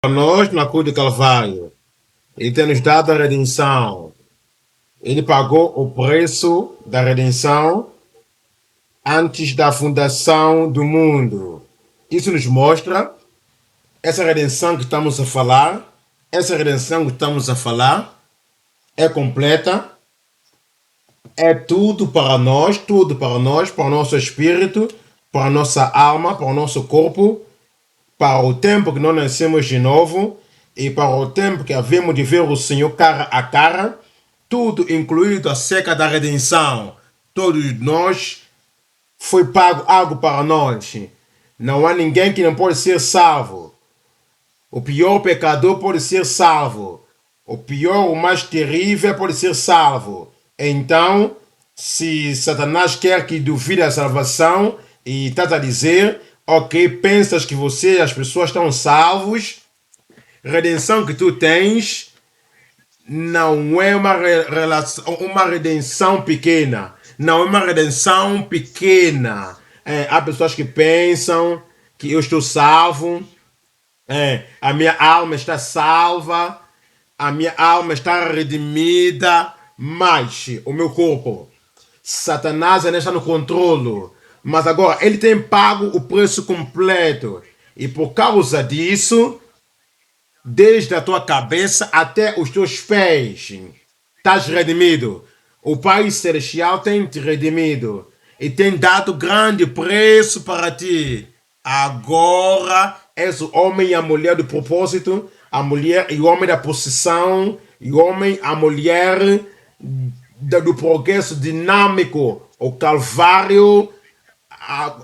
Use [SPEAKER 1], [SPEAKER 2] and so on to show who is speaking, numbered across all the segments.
[SPEAKER 1] Para nós na cruz do Calvário. Ele tem nos dado a redenção. Ele pagou o preço da redenção antes da fundação do mundo. Isso nos mostra essa redenção que estamos a falar. Essa redenção que estamos a falar é completa. É tudo para nós, para o nosso espírito, para a nossa alma, para o nosso corpo, para o tempo que nós nascemos de novo e para o tempo que havemos de ver o Senhor cara a cara, tudo incluído acerca da redenção. Todos nós foi pago algo para nós. Não há ninguém que não pode ser salvo. O pior pecador pode ser salvo. O pior, o mais terrível pode ser salvo. Então, se Satanás quer que duvide a salvação e está a dizer, ok, pensas que você e as pessoas estão salvos, redenção que tu tens não é uma redenção pequena. Não é uma redenção pequena. Há pessoas que pensam que eu estou salvo, a minha alma está salva, a minha alma está redimida, mas o meu corpo, Satanás ainda está no controle. Mas agora ele tem pago o preço completo. E por causa disso, desde a tua cabeça até os teus pés, estás redimido. O Pai Celestial tem te redimido e tem dado grande preço para ti. Agora és o homem e a mulher do propósito, a mulher e o homem da posição, e o homem, a mulher do progresso dinâmico. O Calvário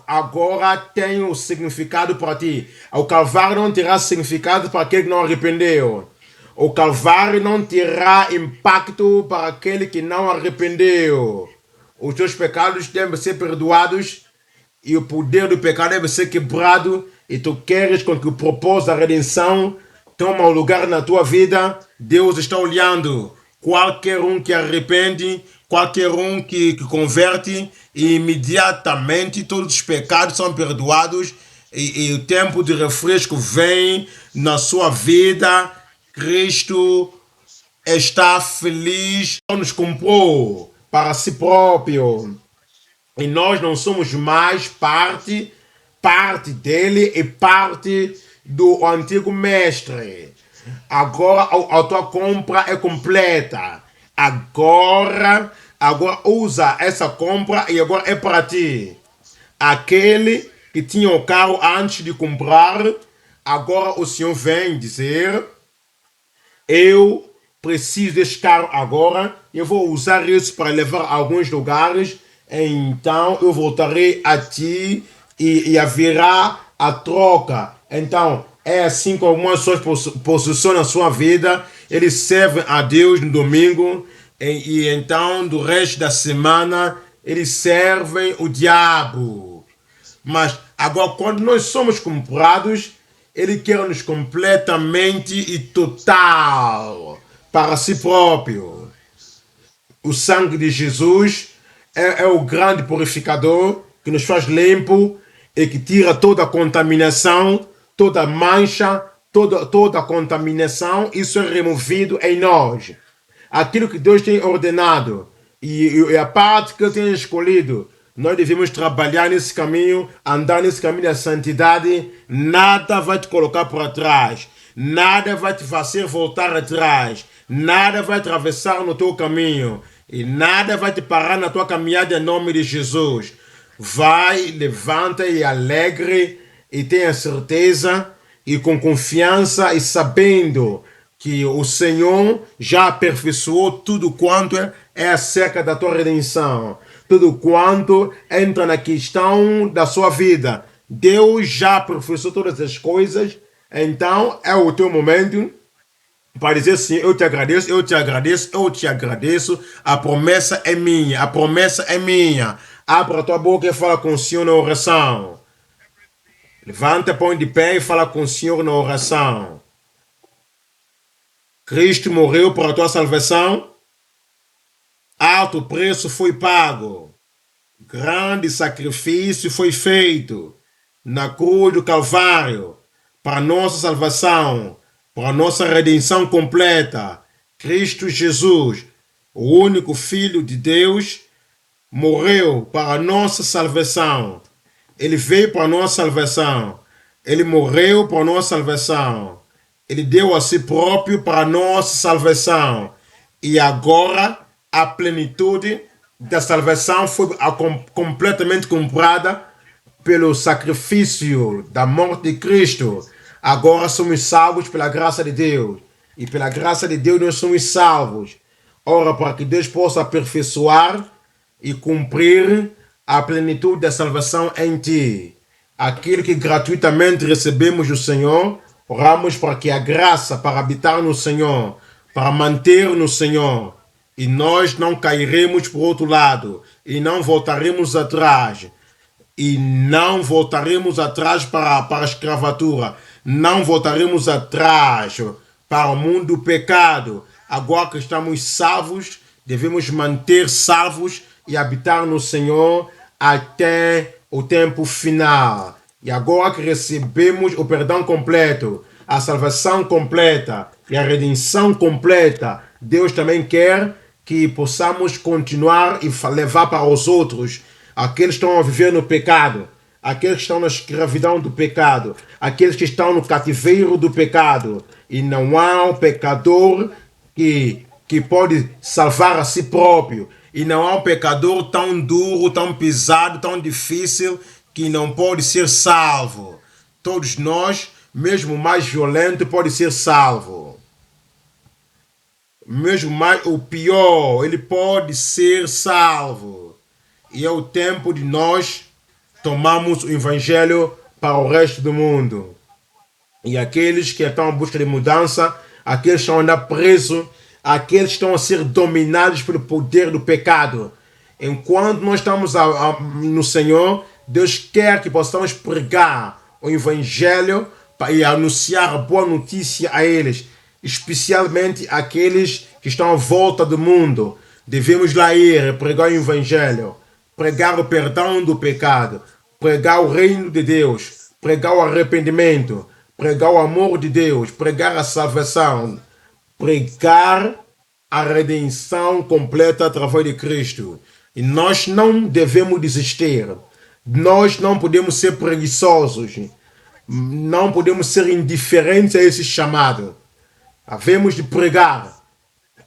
[SPEAKER 1] agora tem o significado para ti. O Calvário não terá significado para aquele que não arrependeu. O Calvário não terá impacto para aquele que não arrependeu. Os teus pecados devem ser perdoados e o poder do pecado deve ser quebrado. E tu queres com que o propósito da redenção tome um lugar na tua vida. Deus está olhando qualquer um que arrepende, qualquer um que converte, e imediatamente todos os pecados são perdoados e o tempo de refresco vem na sua vida. Cristo está feliz, nos comprou para si próprio e nós não somos mais parte dele e parte do antigo mestre. Agora a tua compra é completa. Agora usa essa compra e agora é para ti. Aquele que tinha o carro antes de comprar, agora o Senhor vem dizer: eu preciso desse carro agora, eu vou usar isso para levar a alguns lugares, então eu voltarei a ti e haverá a troca. Então, é assim como algumas pessoas posicionam a sua vida, eles servem a Deus no domingo e então do resto da semana eles servem o diabo. Mas agora, quando nós somos comprados, ele quer nos completamente e total para si próprio. O sangue de Jesus é o grande purificador que nos faz limpo e que tira toda a contaminação, toda a mancha, toda a contaminação. Isso é removido em nós. Aquilo que Deus tem ordenado e a parte que Ele tem escolhido, nós devemos trabalhar nesse caminho, andar nesse caminho da santidade. Nada vai te colocar para trás, nada vai te fazer voltar atrás, nada vai atravessar no teu caminho e nada vai te parar na tua caminhada em nome de Jesus. Vai, levanta e alegre e tenha certeza e com confiança e sabendo que o Senhor já aperfeiçoou tudo quanto é acerca da tua redenção, tudo quanto entra na questão da sua vida. Deus já aperfeiçoou todas as coisas, então é o teu momento para dizer assim: eu te agradeço, eu te agradeço, eu te agradeço, a promessa é minha, a promessa é minha. Abra a tua boca e fala com o Senhor na oração. Levanta, põe de pé e fala com o Senhor na oração. Cristo morreu para a tua salvação. Alto preço foi pago. Grande sacrifício foi feito na cruz do Calvário para nossa salvação. para a nossa redenção completa. Cristo Jesus, o único Filho de Deus, morreu para a nossa salvação. Ele veio para a nossa salvação. Ele morreu para a nossa salvação. Ele deu a si próprio para a nossa salvação. E agora a plenitude da salvação foi completamente comprada pelo sacrifício da morte de Cristo. Agora somos salvos pela graça de Deus. E pela graça de Deus nós somos salvos. Ora, para que Deus possa aperfeiçoar e cumprir a plenitude da salvação em ti. Aquilo que gratuitamente recebemos do Senhor, oramos para que a graça para habitar no Senhor, para manter no Senhor, e nós não cairemos para o outro lado, e não voltaremos atrás, e não voltaremos atrás para a escravatura, não voltaremos atrás para o mundo do pecado. Agora que estamos salvos, devemos manter salvos e habitar no Senhor até o tempo final. E agora que recebemos o perdão completo, a salvação completa e a redenção completa, Deus também quer que possamos continuar e levar para os outros, aqueles que estão a viver no pecado, aqueles que estão na escravidão do pecado, aqueles que estão no cativeiro do pecado. E não há um pecador que pode salvar a si próprio. E não há um pecador tão duro, tão pesado, tão difícil, que não pode ser salvo. Todos nós, mesmo o mais violento, pode ser salvo. Mesmo o pior, ele pode ser salvo. E é o tempo de nós tomarmos o Evangelho para o resto do mundo. E aqueles que estão em busca de mudança, aqueles que estão ainda presos, aqueles que estão a ser dominados pelo poder do pecado. Enquanto nós estamos no Senhor, Deus quer que possamos pregar o Evangelho e anunciar a boa notícia a eles, especialmente aqueles que estão à volta do mundo. Devemos lá ir, pregar o Evangelho, pregar o perdão do pecado, pregar o reino de Deus, pregar o arrependimento, pregar o amor de Deus, pregar a salvação, pregar a redenção completa através de Cristo. E nós não devemos desistir. Nós não podemos ser preguiçosos. Não podemos ser indiferentes a esse chamado. Havemos de pregar.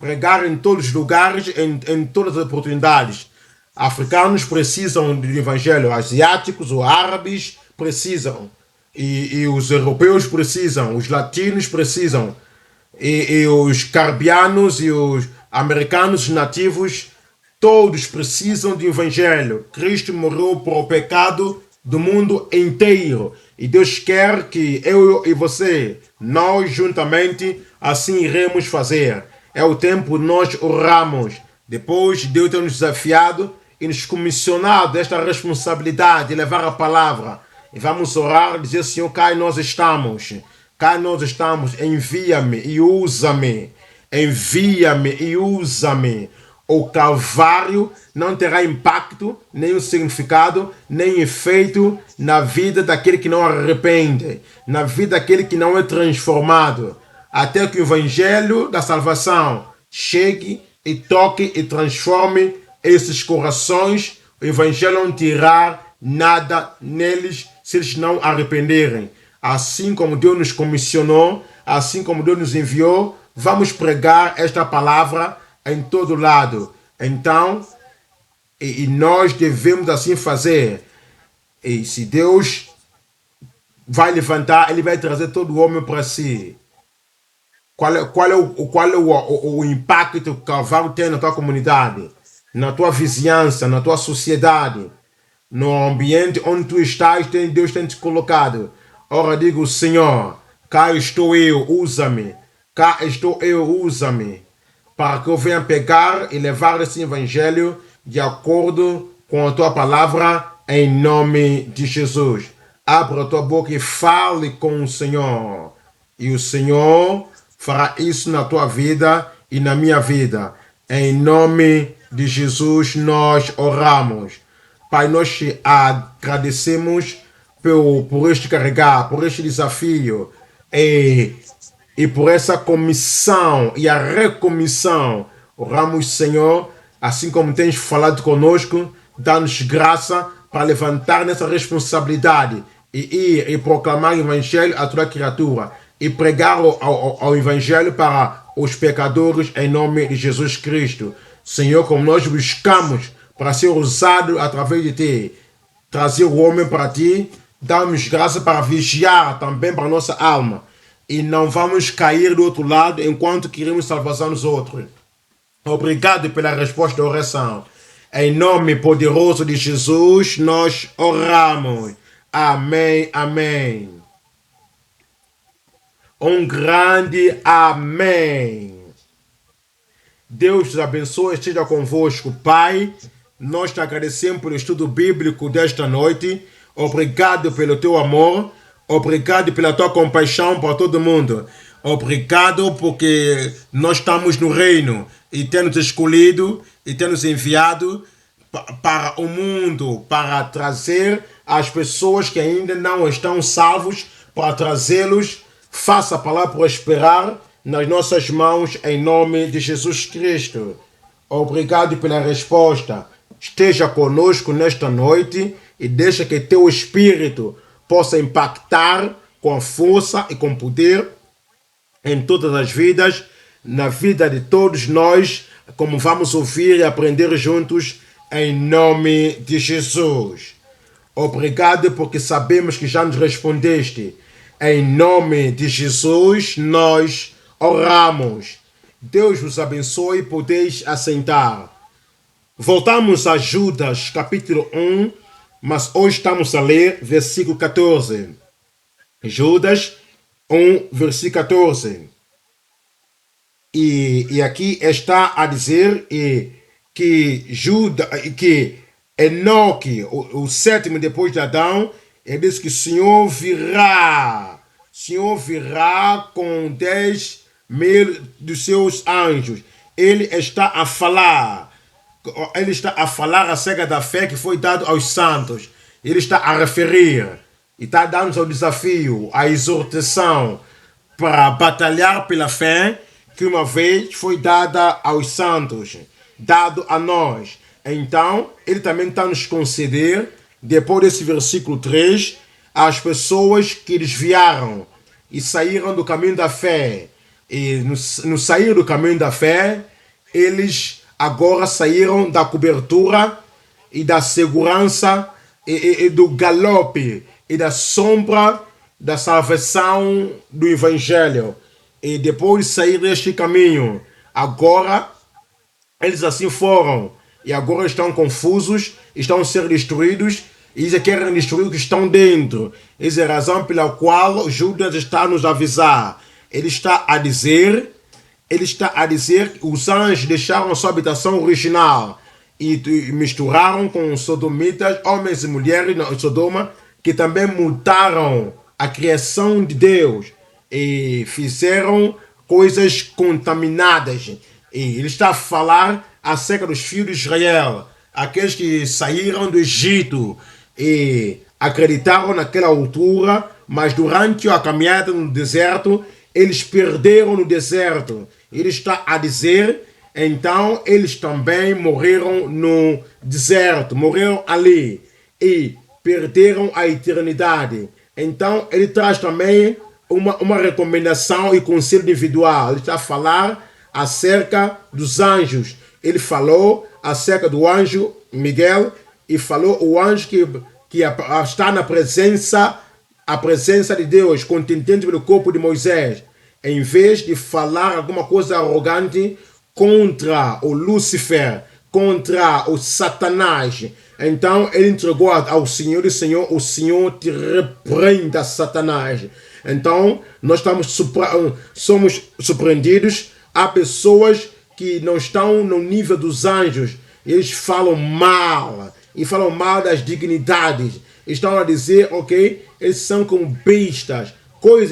[SPEAKER 1] Pregar em todos os lugares, em todas as oportunidades. Africanos precisam do evangelho. Asiáticos ou árabes precisam. E os europeus precisam. Os latinos precisam. E os caribianos e os americanos nativos, todos precisam do evangelho. Cristo morreu por o pecado do mundo inteiro. E Deus quer que eu e você, nós juntamente, assim iremos fazer. É o tempo de nós orarmos. Depois Deus tem nos desafiado e nos comissionado esta responsabilidade de levar a palavra. E vamos orar e dizer: Senhor, cá nós estamos. Cá nós estamos, envia-me e usa-me. Envia-me e usa-me. O Calvário não terá impacto, nem o significado, nem efeito na vida daquele que não arrepende, na vida daquele que não é transformado, até que o Evangelho da salvação chegue e toque e transforme esses corações. O Evangelho não tirar nada neles se eles não arrependerem. Assim como Deus nos comissionou, assim como Deus nos enviou, vamos pregar esta palavra em todo lado. Então, e nós devemos assim fazer. E se Deus vai levantar, Ele vai trazer todo homem para si. Qual é o impacto que o Calvário tem na tua comunidade, na tua vizinhança, na tua sociedade, no ambiente onde tu estás, Deus tem te colocado. Ora, digo: Senhor, cá estou eu, usa-me. Cá estou eu, usa-me. Para que eu venha pegar e levar esse evangelho de acordo com a tua palavra, em nome de Jesus. Abra a tua boca e fale com o Senhor. E o Senhor fará isso na tua vida e na minha vida. Em nome de Jesus nós oramos. Pai, nós te agradecemos por este carregar, por este desafio. E E por essa comissão e a recomissão, oramos, Senhor, assim como tens falado conosco, dá-nos graça para levantar nessa responsabilidade e ir e proclamar o Evangelho a toda criatura e pregar ao Evangelho para os pecadores em nome de Jesus Cristo. Senhor, como nós buscamos para ser usado através de Ti, trazer o homem para Ti, dá-nos graça para vigiar também para a nossa alma e não vamos cair do outro lado enquanto queremos salvação dos outros. Obrigado pela resposta da oração. Em nome poderoso de Jesus, nós oramos. Amém, amém. Um grande amém. Deus te abençoe, esteja convosco, Pai. Nós te agradecemos pelo estudo bíblico desta noite. Obrigado pelo teu amor. Obrigado pela tua compaixão para todo mundo. Obrigado porque nós estamos no reino e temos escolhido e temos enviado para o mundo, para trazer as pessoas que ainda não estão salvos, para trazê-los. Faça a palavra prosperar nas nossas mãos, em nome de Jesus Cristo. Obrigado pela resposta. Esteja conosco nesta noite e deixa que teu Espírito possa impactar com força e com poder em todas as vidas, na vida de todos nós, como vamos ouvir e aprender juntos, em nome de Jesus. Obrigado porque sabemos que já nos respondeste. Em nome de Jesus, nós oramos. Deus vos abençoe e podeis assentar. Voltamos a Judas, capítulo 1, mas hoje estamos a ler versículo 14. Judas 1, versículo 14. E aqui está a dizer que Enoque, o sétimo depois de Adão, ele diz que o Senhor virá com 10.000 dos seus anjos. Ele está a falar acerca da fé que foi dada aos santos. Ele está a referir e está dando o desafio, a exortação para batalhar pela fé que uma vez foi dada aos santos, dado a nós. Então, ele também está nos conceder, depois desse versículo 3, as pessoas que desviaram e saíram do caminho da fé. E no sair do caminho da fé, eles agora saíram da cobertura e da segurança e do galope e da sombra da salvação do Evangelho. E depois de sair deste caminho, agora eles assim foram. E agora estão confusos, estão a ser destruídos, e eles querem destruir o que estão dentro. Essa é a razão pela qual Judas está a nos avisar. Ele está a dizer que os anjos deixaram a sua habitação original e misturaram com os sodomitas, homens e mulheres na Sodoma, que também mudaram a criação de Deus e fizeram coisas contaminadas. E ele está a falar acerca dos filhos de Israel, aqueles que saíram do Egito e acreditaram naquela altura, mas durante a caminhada no deserto, eles perderam no deserto. Ele está a dizer, então eles também morreram no deserto, morreram ali e perderam a eternidade. Então ele traz também uma recomendação e conselho individual. Ele está a falar acerca dos anjos. Ele falou acerca do anjo Miguel e falou o anjo que está na presença de Deus, contendente pelo corpo de Moisés. Em vez de falar alguma coisa arrogante contra o Lúcifer, contra o Satanás, então ele entregou ao Senhor e Senhor, o Senhor te repreenda, Satanás. Então nós somos surpreendidos. Há pessoas que não estão no nível dos anjos, eles falam mal, e falam mal das dignidades, estão a dizer, ok, eles são como bestas,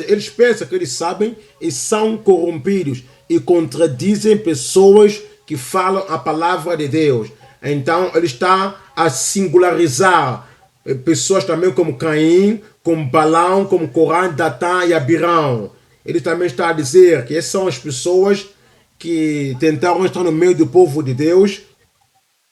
[SPEAKER 1] eles pensam que eles sabem e são corrompidos, e contradizem pessoas que falam a palavra de Deus. Então ele está a singularizar pessoas também como Caim, como Balão, como Corã, Datã e Abirão. ele também está a dizer que essas são as pessoas que tentaram estar no meio do povo de Deus,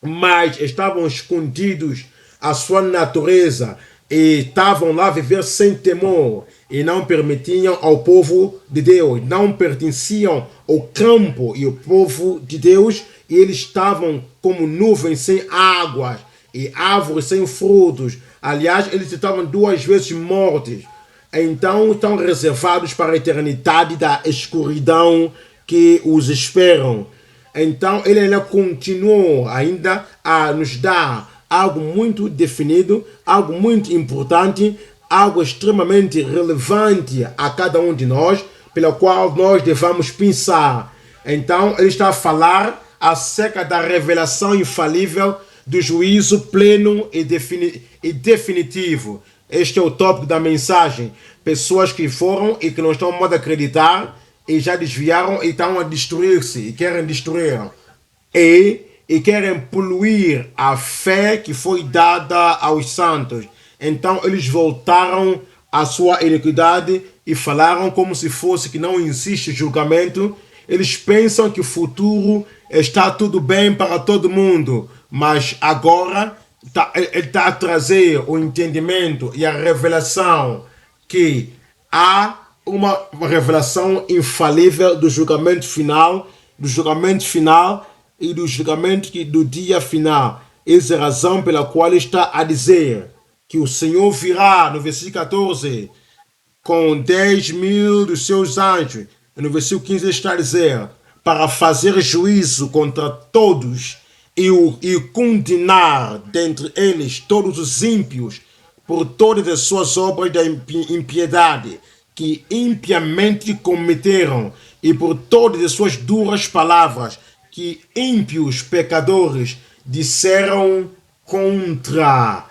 [SPEAKER 1] mas estavam escondidos à sua natureza e estavam lá a viver sem temor e não permitiam ao povo de Deus, não pertenciam ao campo e ao povo de Deus, e eles estavam como nuvens sem águas e árvores sem frutos. Aliás, eles estavam 2 vezes mortos. Então estão reservados para a eternidade da escuridão que os esperam. Então ele ainda continuou ainda a nos dar algo muito definido, algo muito importante, algo extremamente relevante a cada um de nós, pelo qual nós devemos pensar. Então ele está a falar acerca da revelação infalível do juízo pleno e definitivo. Este é o tópico da mensagem. Pessoas que foram e que não estão modo a acreditar e já desviaram e estão a destruir-se e querem destruir e querem poluir a fé que foi dada aos santos. Então eles voltaram à sua iniquidade e falaram como se fosse que não existe julgamento. Eles pensam que o futuro está tudo bem para todo mundo, mas agora ele está a trazer o entendimento e a revelação que há uma revelação infalível do julgamento final e do julgamento do dia final. Essa é a razão pela qual ele está a dizer que o Senhor virá, no versículo 14, com 10.000 dos seus anjos. No versículo 15 ele está a dizer, para fazer juízo contra todos e condenar dentre eles todos os ímpios por todas as suas obras da impiedade que impiamente cometeram e por todas as suas duras palavras que ímpios pecadores disseram contra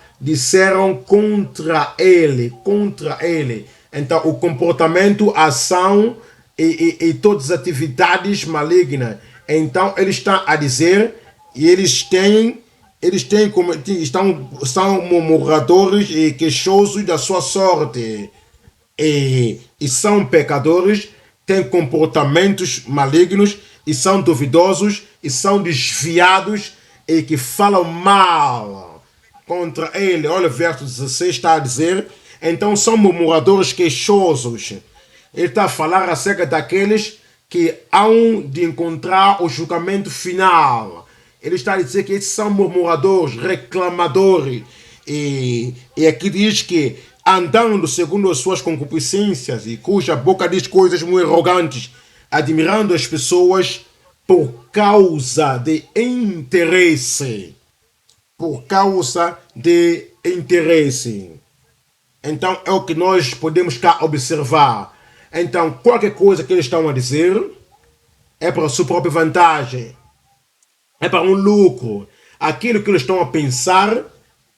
[SPEAKER 1] ele. Então o comportamento, a ação e todas as atividades malignas. Então ele está a dizer, e são murmuradores e queixosos da sua sorte. E são pecadores, têm comportamentos malignos, e são duvidosos, e são desviados, e que falam mal contra ele. Olha o verso 16, está a dizer, então são murmuradores queixosos. Ele está a falar acerca daqueles que hão de encontrar o julgamento final. Ele está a dizer que esses são murmuradores, reclamadores. E aqui diz que andando segundo as suas concupiscências e cuja boca diz coisas muito arrogantes, admirando as pessoas por causa de interesse. Por causa de interesse. Então é o que nós podemos cá observar. Então qualquer coisa que eles estão a dizer é para a sua própria vantagem. É para um lucro. Aquilo que eles estão a pensar,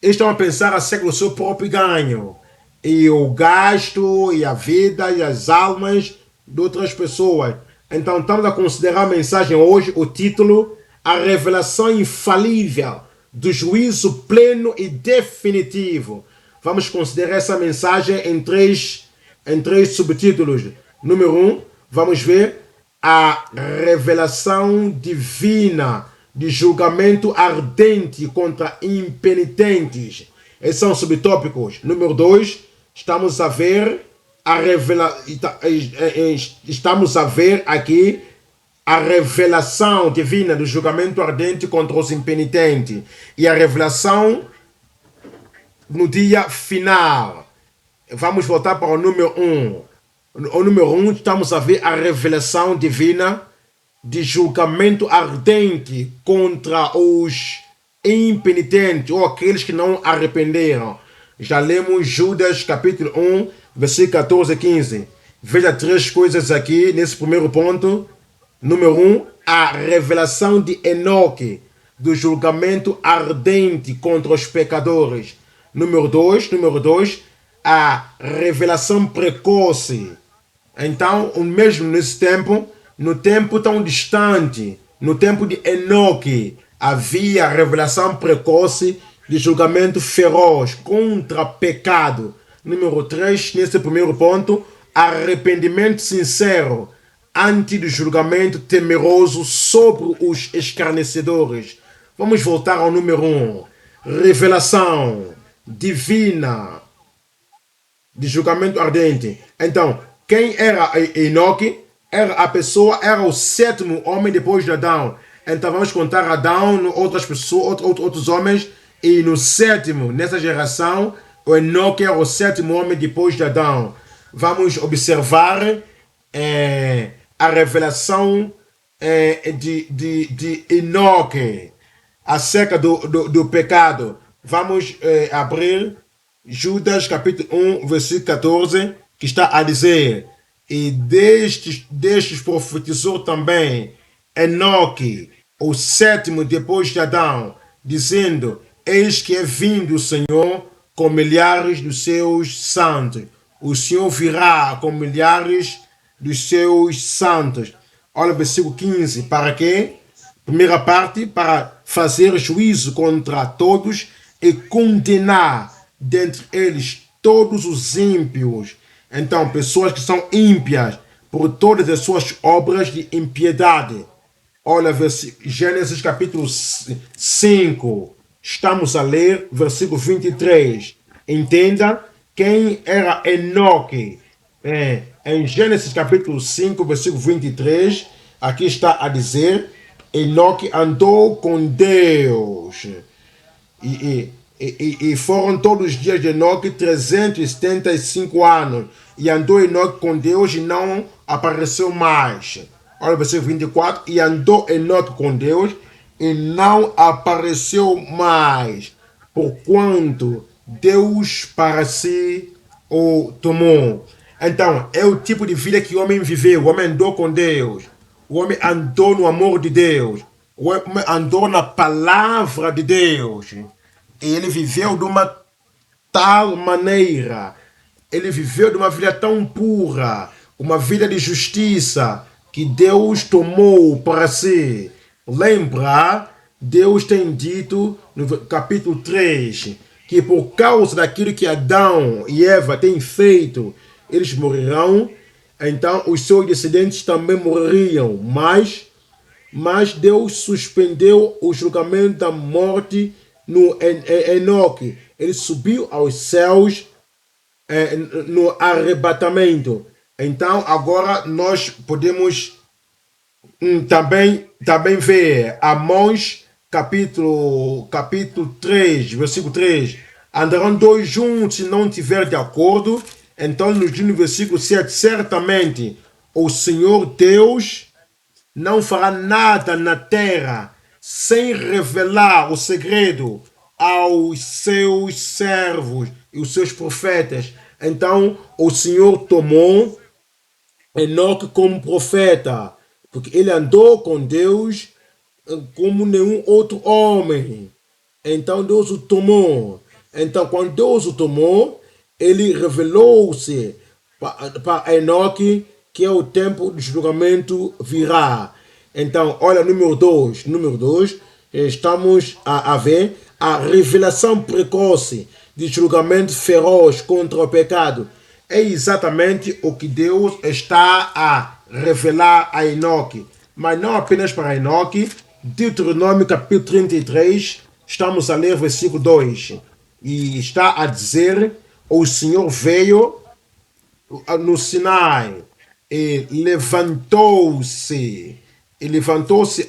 [SPEAKER 1] eles estão a pensar acerca do seu próprio ganho. E o gasto, e a vida, e as almas de outras pessoas. Então estamos a considerar a mensagem hoje, o título, a revelação infalível do juízo pleno e definitivo. Vamos considerar essa mensagem em três subtítulos. Número 1, vamos ver a revelação divina de julgamento ardente contra impenitentes. Esses são os subtópicos. Número 2, estamos a ver aqui a revelação divina do julgamento ardente contra os impenitentes e a revelação no dia final. Vamos voltar para o número 1. O número 1, estamos a ver a revelação divina de julgamento ardente contra os impenitentes ou aqueles que não arrependeram. Já lemos Judas capítulo 1, versículo 14 e 15. Veja 3 coisas aqui nesse primeiro ponto. Número 1, a revelação de Enoque, do julgamento ardente contra os pecadores. Número 2, a revelação precoce. Então, mesmo nesse tempo, no tempo tão distante, no tempo de Enoque, havia a revelação precoce de julgamento feroz contra pecado. Número 3, nesse primeiro ponto, arrependimento sincero, antes do julgamento temeroso sobre os escarnecedores. Vamos voltar ao número 1. Revelação divina de julgamento ardente. Então, quem era Enoque? Era a pessoa, era o sétimo homem depois de Adão. Então vamos contar Adão, outras pessoas, outros homens, e no sétimo, nessa geração, o Enoque era o sétimo homem depois de Adão. Vamos observar a revelação de Enoque acerca do pecado. Vamos abrir Judas capítulo 1, versículo 14, que está a dizer: e destes profetizou também Enoque, o sétimo depois de Adão, dizendo: eis que é vindo o Senhor com milhares dos seus santos. O Senhor virá com milhares dos seus santos. Olha o versículo 15. Para quê? Primeira parte, para fazer juízo contra todos e condenar dentre eles todos os ímpios. Então, pessoas que são ímpias por todas as suas obras de impiedade. Olha, Gênesis capítulo 5. Estamos a ler versículo 23. Entenda quem era Enoque. Em Gênesis capítulo 5, versículo 23, aqui está a dizer: Enoque andou com Deus. E foram todos os dias de Enoque 375 anos. E andou Enoque com Deus e não apareceu mais. Olha o versículo 24. E andou Enoque com Deus e não apareceu mais, porquanto Deus para si o tomou. Então, é o tipo de vida que o homem viveu. O homem andou com Deus. O homem andou no amor de Deus. O homem andou na palavra de Deus. E ele viveu de uma tal maneira. Ele viveu de uma vida tão pura, uma vida de justiça, que Deus tomou para si. Lembra, Deus tem dito no capítulo 3 que por causa daquilo que Adão e Eva têm feito, eles morrerão. Então os seus descendentes também morreriam. Mas Deus suspendeu o julgamento da morte no Enoque. Ele subiu aos céus no arrebatamento. Então agora nós podemos também ver Amós capítulo 3, versículo 3. Andarão dois juntos se não tiver de acordo. Então nos diz no versículo 7, certamente o Senhor Deus não fará nada na terra sem revelar o segredo aos seus servos e os seus profetas. Então o Senhor tomou Enoque como profeta, porque ele andou com Deus como nenhum outro homem. Então Deus o tomou. Então quando Deus o tomou, ele revelou-se para Enoque que é o tempo do julgamento virá. Então, olha, número 2, estamos a ver a revelação precoce de julgamento feroz contra o pecado. É exatamente o que Deus está a revelar a Enoque. Mas não apenas para Enoque. Deuteronômio capítulo 33, estamos a ler versículo 2. E está a dizer: o Senhor veio no Sinai e levantou-se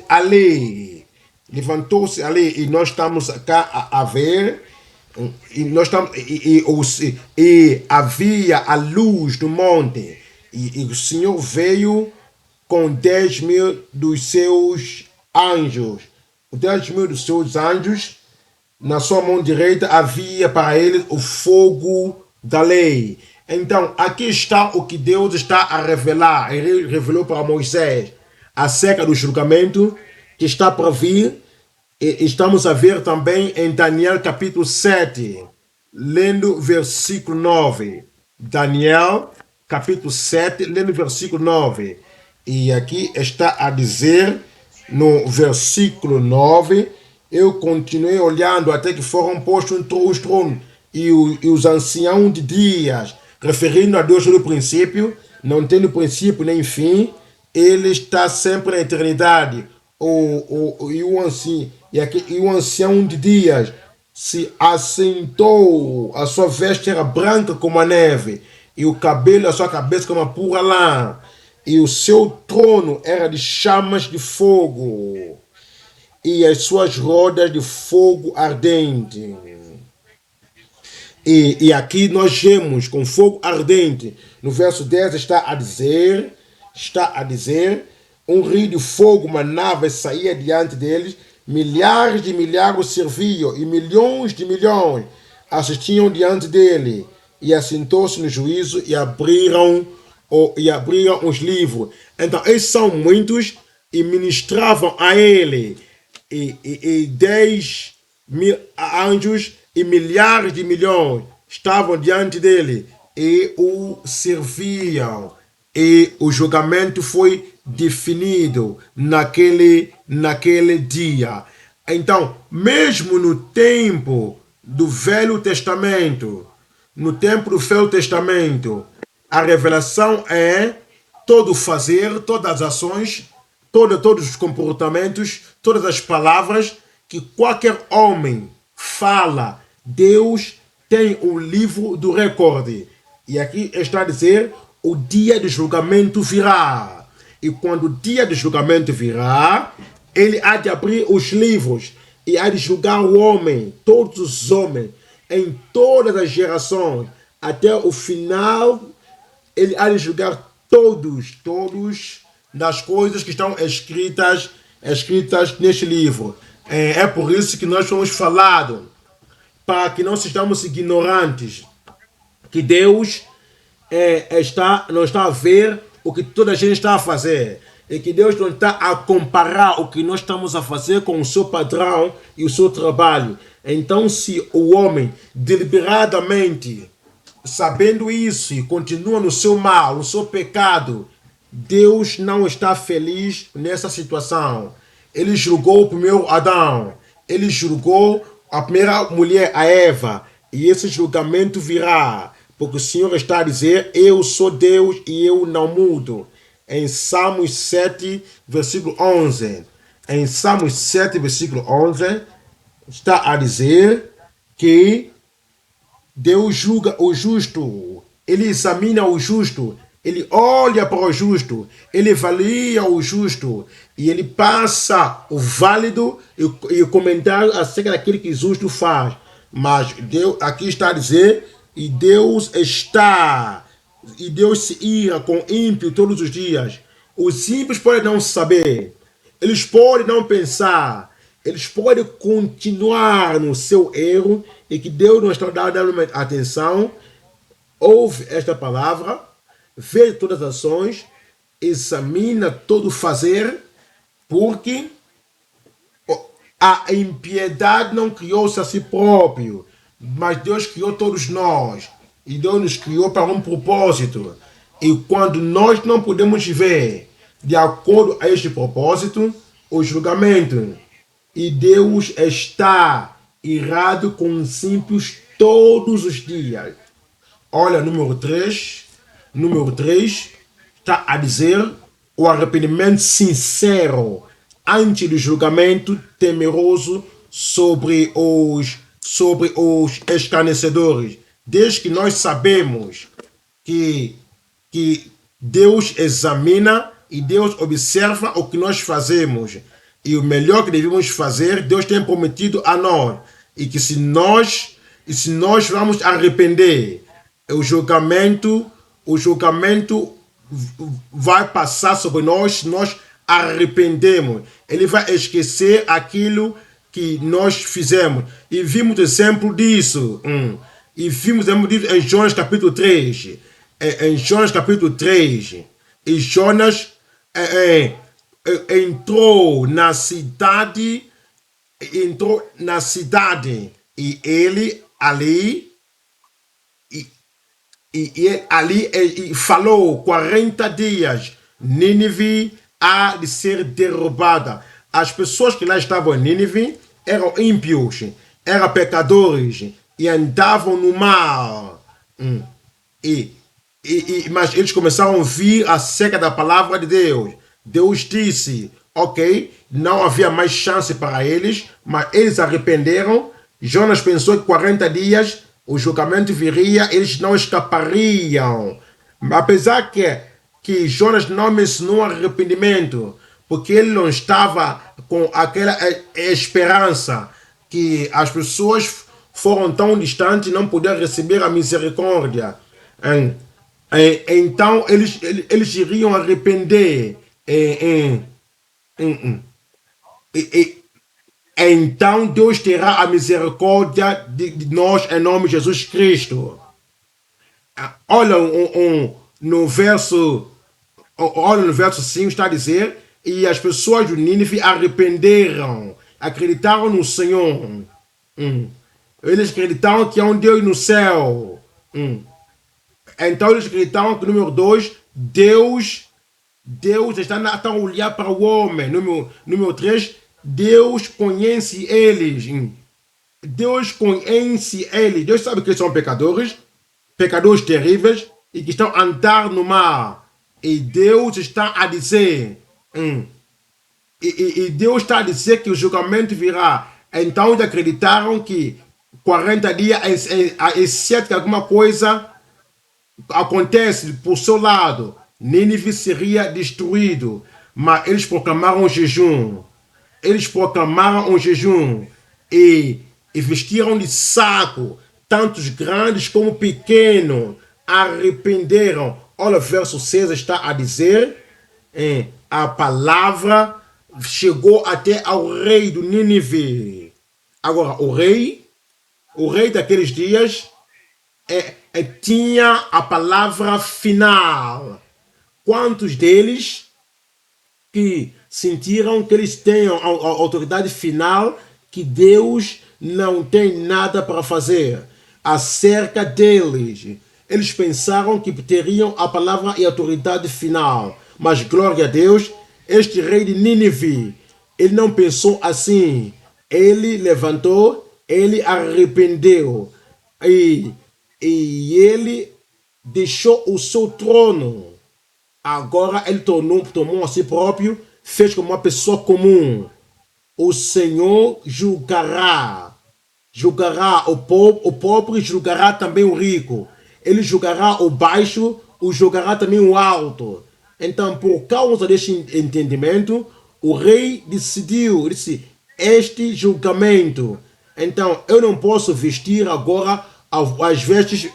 [SPEAKER 1] ali. E nós estamos cá a ver. E havia a luz do monte. E o Senhor veio com 10.000 dos seus anjos. Os 10.000 dos seus anjos, na sua mão direita havia para ele o fogo da lei. Então, aqui está o que Deus está a revelar. Ele revelou para Moisés acerca do julgamento que está para vir. E estamos a ver também em Daniel capítulo 7, lendo versículo 9. Daniel capítulo 7, lendo versículo 9. E aqui está a dizer, no versículo 9, eu continuei olhando até que foram postos os tronos e os anciãos de dias referindo a Deus no princípio, não tendo princípio nem fim, ele está sempre na eternidade. E o ancião de dias se assentou, a sua veste era branca como a neve, e o cabelo da sua cabeça como a pura lã, e o seu trono era de chamas de fogo, e as suas rodas de fogo ardente. E aqui nós vemos com fogo ardente. No verso 10 está a dizer, um rio de fogo, uma nave saía diante deles, milhares de milhares serviam e milhões de milhões assistiam diante dele. E assentou-se no juízo e abriram os livros. Então, eles são muitos e ministravam a ele. E 10.000 anjos e milhares de milhões estavam diante dele e o serviam. E o julgamento foi definido naquele dia. Então, mesmo no tempo do Velho Testamento, a revelação é todo fazer, todas as ações, todos os comportamentos, todas as palavras que qualquer homem fala. Deus tem o livro do recorde. E aqui está a dizer, o dia do julgamento virá. E quando o dia do julgamento virá, ele há de abrir os livros e há de julgar o homem, todos os homens, em todas as gerações, até o final. Ele há de julgar todos das coisas que estão escritas neste livro. É por isso que nós fomos falados, para que não sejamos ignorantes, que Deus não está a ver o que toda a gente está a fazer, e que Deus não está a comparar o que nós estamos a fazer com o seu padrão e o seu trabalho. Então, se o homem deliberadamente, sabendo isso, e continua no seu mal, no seu pecado, Deus não está feliz nessa situação. Ele julgou o primeiro Adão, ele julgou a primeira mulher, a Eva, e esse julgamento virá, porque o Senhor está a dizer, eu sou Deus e eu não mudo. Em Salmos 7, versículo 11. Em Salmos 7, versículo 11, está a dizer que Deus julga o justo, ele examina o justo, ele olha para o justo, ele avalia o justo, e ele passa o válido e o comentário acerca daquilo que o justo faz. Mas Deus, aqui está a dizer, e Deus se ira com ímpio todos os dias. Os simples podem não saber, eles podem não pensar, eles podem continuar no seu erro, e que Deus não está dando atenção. Ouve esta palavra, vê todas as ações, examina todo o fazer, porque a impiedade não criou-se a si próprio, mas Deus criou todos nós, e Deus nos criou para um propósito. E quando nós não podemos ver de acordo a este propósito, o julgamento, e Deus está irado com os simples todos os dias. Olha, número 3 está a dizer o arrependimento sincero antes do julgamento temeroso sobre os escarnecedores. Desde que nós sabemos que Deus examina e Deus observa o que nós fazemos, e o melhor que devemos fazer, Deus tem prometido a nós, e que se nós vamos arrepender, o julgamento vai passar sobre nós se nós arrependemos. Ele vai esquecer aquilo que nós fizemos. E vimos exemplo disso. E vimos exemplo disso em Jonas capítulo 3. Em Jonas capítulo 3. E Jonas entrou na cidade, e ele ali falou 40 dias, Nínive há de ser derrubada. As pessoas que lá estavam em Nínive eram ímpios, eram pecadores e andavam no mal. E, mas eles começaram a ouvir acerca da palavra de Deus. Deus disse, ok, não havia mais chance para eles, mas eles arrependeram. Jonas pensou que 40 dias o julgamento viria, eles não escapariam. Apesar que Jonas não mencionou arrependimento, porque ele não estava com aquela esperança que as pessoas foram tão distantes e não puderam receber a misericórdia. Em- então eles iriam arrepender. E, então Deus terá a misericórdia de nós em nome de Jesus Cristo. Olha no verso. Olha no verso 5 está a dizer: e as pessoas de Nínive arrependeram, acreditaram no Senhor. Eles acreditavam que há um Deus no céu. Então eles acreditavam que, número 2, Deus está a olhar para o homem. Número 3, Deus conhece eles. Deus conhece eles. Deus sabe que eles são pecadores, pecadores terríveis e que estão a andar no mar. E Deus está a dizer, e Deus está a dizer que o julgamento virá. Então eles acreditaram que 40 dias, exceto que alguma coisa acontece por seu lado, Nínive seria destruído. Mas eles proclamaram um jejum. Eles proclamaram um jejum e vestiram de saco, tantos grandes como pequenos, arrependeram. Olha, o verso 6 está a dizer: a palavra chegou até ao rei do Nínive. Agora, o rei daqueles dias tinha a palavra final. Quantos deles que sentiram que eles têm a autoridade final, que Deus não tem nada para fazer acerca deles? Eles pensaram que teriam a palavra e a autoridade final, mas glória a Deus, este rei de Nínive, ele não pensou assim. Ele levantou, ele arrependeu e, e ele deixou o seu trono. Agora ele tomou a si próprio, fez como uma pessoa comum. O Senhor julgará o pobre, julgará também o rico. Ele julgará o baixo, o julgará também o alto. Então, por causa deste entendimento, o rei disse, este julgamento. Então, eu não posso vestir agora as vestes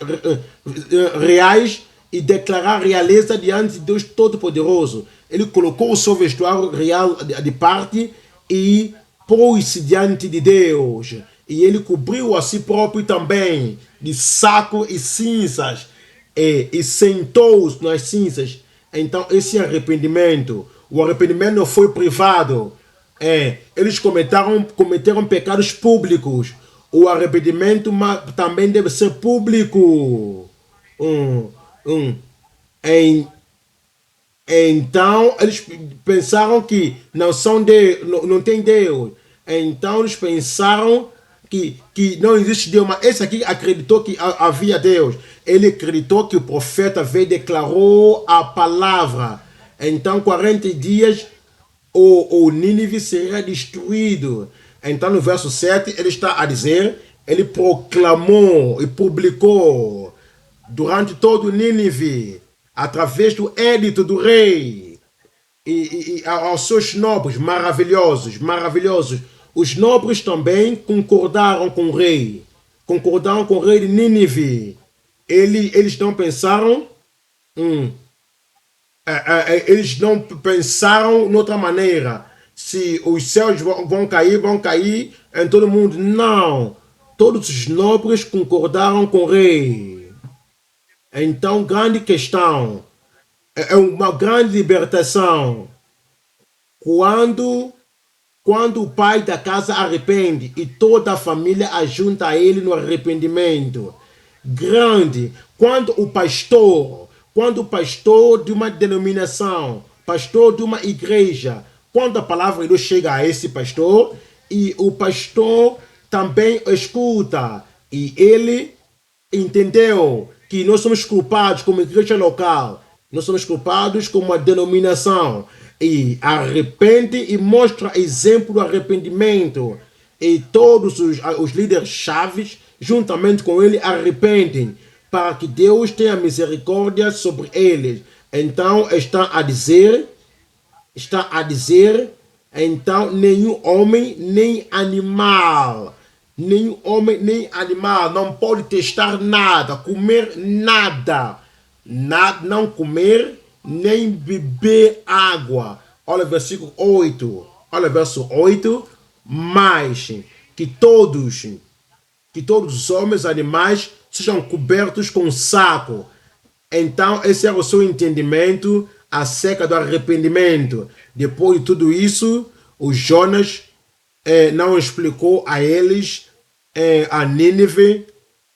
[SPEAKER 1] reais e declarar realeza diante de Deus Todo-Poderoso. Ele colocou o seu vestuário real de parte e pôs-se diante de Deus. E ele cobriu a si próprio também de saco e cinzas. E sentou-se nas cinzas. Então, esse arrependimento, o arrependimento não foi privado. Eles cometeram pecados públicos. O arrependimento também deve ser público. Em, então eles pensaram que não são Deus, não tem Deus. Então eles pensaram que não existe Deus, mas esse aqui acreditou que havia Deus. Ele acreditou que o profeta veio e declarou a palavra. Então 40 dias o Nínive seria destruído. Então no verso 7 ele está a dizer, ele proclamou e publicou durante todo o Nínive, através do édito do rei, e aos seus nobres maravilhosos, maravilhosos. Os nobres também concordaram com o rei, concordaram com o rei de Nínive. Eles não pensaram, eles não pensaram de outra maneira. Se os céus vão cair em todo mundo. Não. Todos os nobres concordaram com o rei. Então, grande questão, é uma grande libertação. Quando o pai da casa arrepende e toda a família ajunta a ele no arrependimento. Grande. Quando o pastor de uma denominação, pastor de uma igreja, quando a palavra de Deus chega a esse pastor, e o pastor também escuta, e ele entendeu que nós somos culpados como igreja local, nós somos culpados como uma denominação, e arrepende e mostra exemplo do arrependimento, e todos os líderes chaves, juntamente com ele, arrependem, para que Deus tenha misericórdia sobre eles. Então está a dizer, então nenhum homem nem animal, nenhum homem nem animal não pode testar nada, comer nada, nada, não comer nem beber água. Olha o versículo 8, olha o verso 8, mas que todos os homens, animais, sejam cobertos com saco. Então, esse é o seu entendimento acerca do arrependimento. Depois de tudo isso, o Jonas não explicou a eles, a Nínive,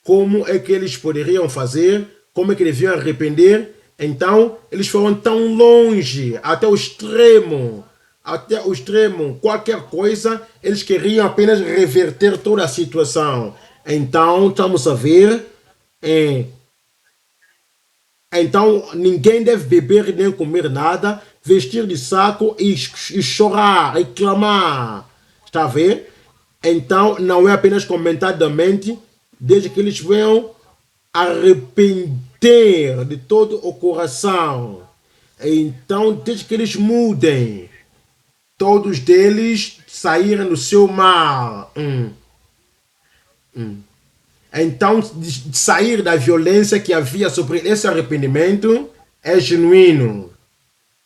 [SPEAKER 1] como é que eles poderiam fazer, como é que deviam arrepender. Então, eles foram tão longe, até o extremo, qualquer coisa, eles queriam apenas reverter toda a situação. Então, estamos a ver, então ninguém deve beber nem comer nada, vestir de saco e chorar, e clamar. Está a ver? Então não é apenas comentadamente, desde que eles venham arrepender de todo o coração. Então, desde que eles mudem, todos deles saíram do seu mal. Então, de sair da violência que havia sobre esse arrependimento é genuíno.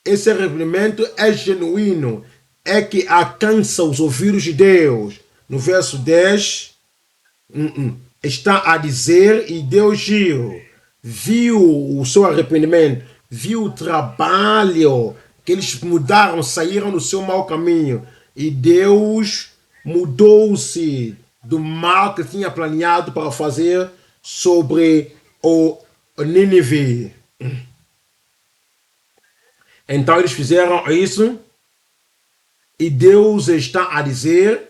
[SPEAKER 1] Esse arrependimento é genuíno. É que alcança os ouvidos de Deus. No verso 10, está a dizer, e Deus viu o seu arrependimento, viu o trabalho que eles mudaram, saíram do seu mau caminho, e Deus mudou-se do mal que tinha planeado para fazer sobre o Nínive. Então eles fizeram isso, e Deus está a dizer,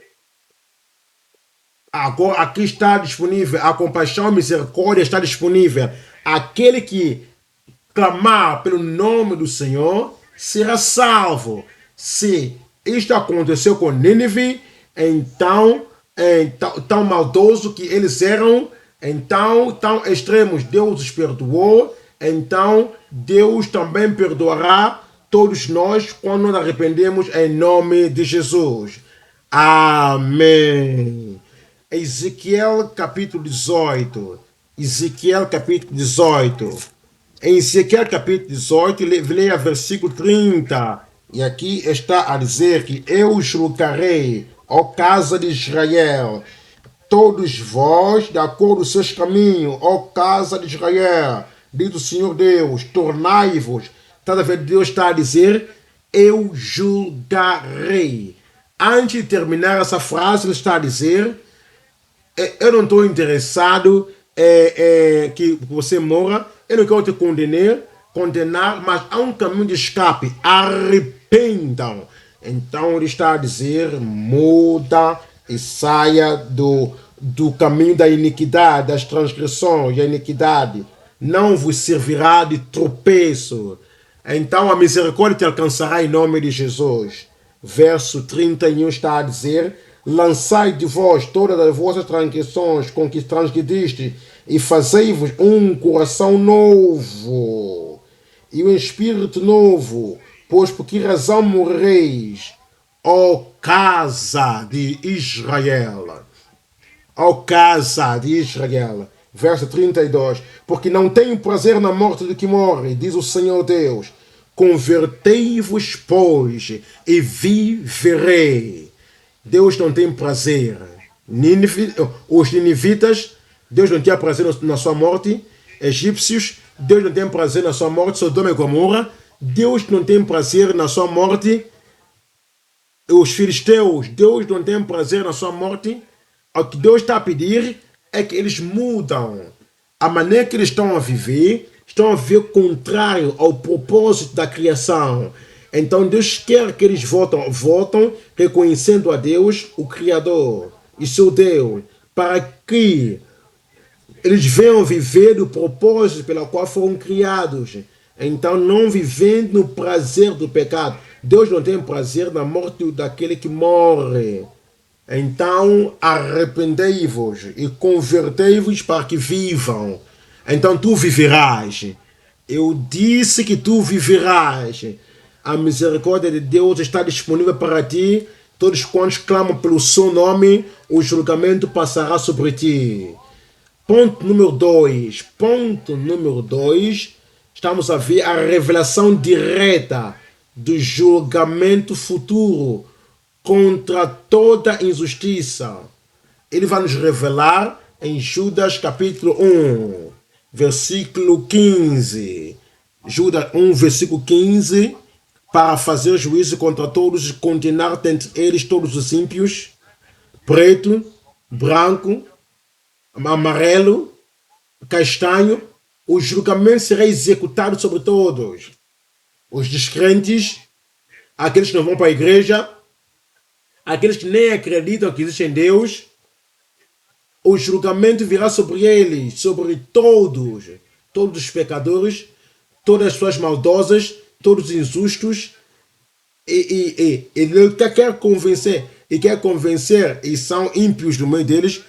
[SPEAKER 1] agora aqui está disponível, a compaixão e misericórdia está disponível. Aquele que clamar pelo nome do Senhor será salvo. Se isto aconteceu com Nínive, então tão maldoso que eles eram, então tão extremos, Deus os perdoou, então Deus também perdoará todos nós quando nos arrependemos em nome de Jesus. Amém. Ezequiel capítulo 18. Ezequiel capítulo 18. Em Ezequiel capítulo 18, leia versículo 30. E aqui está a dizer que eu julgarei, ó casa de Israel, todos vós, de acordo com os seus caminhos, ó casa de Israel, diz o Senhor Deus, tornai-vos. Cada vez Deus está a dizer, eu julgarei. Antes de terminar essa frase, ele está a dizer, eu não estou interessado que você morra, eu não quero te condenar, mas há um caminho de escape, arrependam. Então ele está a dizer, muda e saia do caminho da iniquidade, das transgressões, da iniquidade. Não vos servirá de tropeço. Então a misericórdia te alcançará em nome de Jesus. Verso 31 está a dizer, lançai de vós todas as vossas transgressões com que transgrediste e fazei-vos um coração novo e um espírito novo, pois por que razão morreis, ó casa de Israel? Ó casa de Israel. Verso 32. Porque não tenho prazer na morte do que morre, diz o Senhor Deus. Convertei-vos, pois, e viverei. Deus não tem prazer. Os ninivitas, Deus não tinha prazer na sua morte. Egípcios, Deus não tem prazer na sua morte. Sodoma e Gomorra, Deus não tem prazer na sua morte. Os filisteus, Deus não tem prazer na sua morte. O que Deus está a pedir é que eles mudam a maneira que eles estão a viver contrário ao propósito da criação. Então Deus quer que eles voltam reconhecendo a Deus, o Criador e seu Deus, para que Eles venham viver do propósito pelo qual foram criados. Então, não vivendo no prazer do pecado. Deus não tem prazer na morte daquele que morre. Então, arrependei-vos e convertei-vos para que vivam. Então, tu viverás. Eu disse que tu viverás. A misericórdia de Deus está disponível para ti. Todos quantos clamam pelo seu nome, o julgamento passará sobre ti. Ponto número 2. Ponto número 2. Estamos a ver a revelação direta do julgamento futuro contra toda injustiça. Ele vai nos revelar em Judas capítulo 1, versículo 15. Judas 1, versículo 15. Para fazer juízo contra todos e condenar dentre eles todos os ímpios, preto, branco, amarelo, castanho. O julgamento será executado sobre todos. Os descrentes, aqueles que não vão para a igreja, aqueles que nem acreditam que existe em Deus. O julgamento virá sobre eles, sobre todos, todos os pecadores, todas as pessoas maldosas, todos os injustos. Ele quer convencer, e são ímpios no meio deles.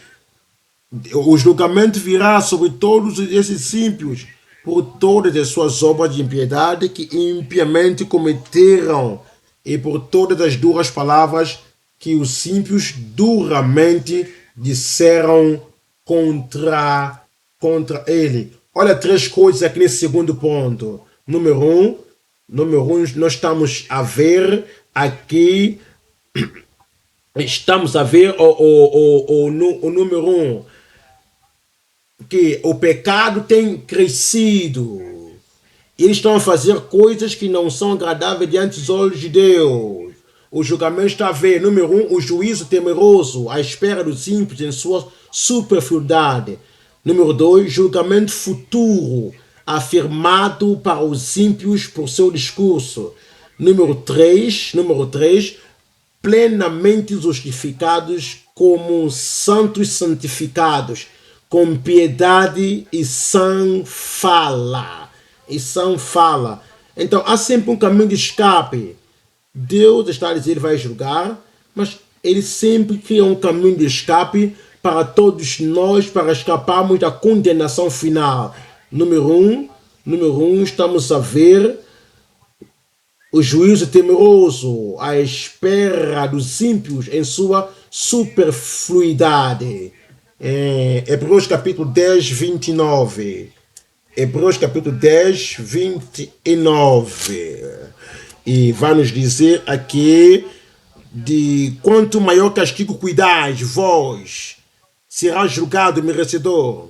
[SPEAKER 1] O julgamento virá sobre todos esses ímpios por todas as suas obras de impiedade que impiamente cometeram e por todas as duras palavras que os ímpios duramente disseram contra ele. Olha 3 coisas aqui nesse segundo ponto. Número 1, nós estamos a ver aqui, estamos a ver o número 1, que o pecado tem crescido. Eles estão a fazer coisas que não são agradáveis diante dos olhos de Deus. O julgamento está a ver, número 1, o juízo temeroso, à espera dos ímpios em sua superfluidade. Número 2, julgamento futuro, afirmado para os ímpios por seu discurso. Número 3, plenamente justificados como santos santificados, com piedade e sem fala. Então há sempre um caminho de escape. Deus está a dizer que ele vai julgar, mas ele sempre cria um caminho de escape para todos nós, para escaparmos da condenação final. Número 1, estamos a ver o juízo temeroso, à espera dos ímpios em sua superfluidade. Hebreus capítulo 10, 29. Hebreus capítulo 10, 29. E vai nos dizer aqui: de quanto maior castigo cuidais, vós, será julgado merecedor.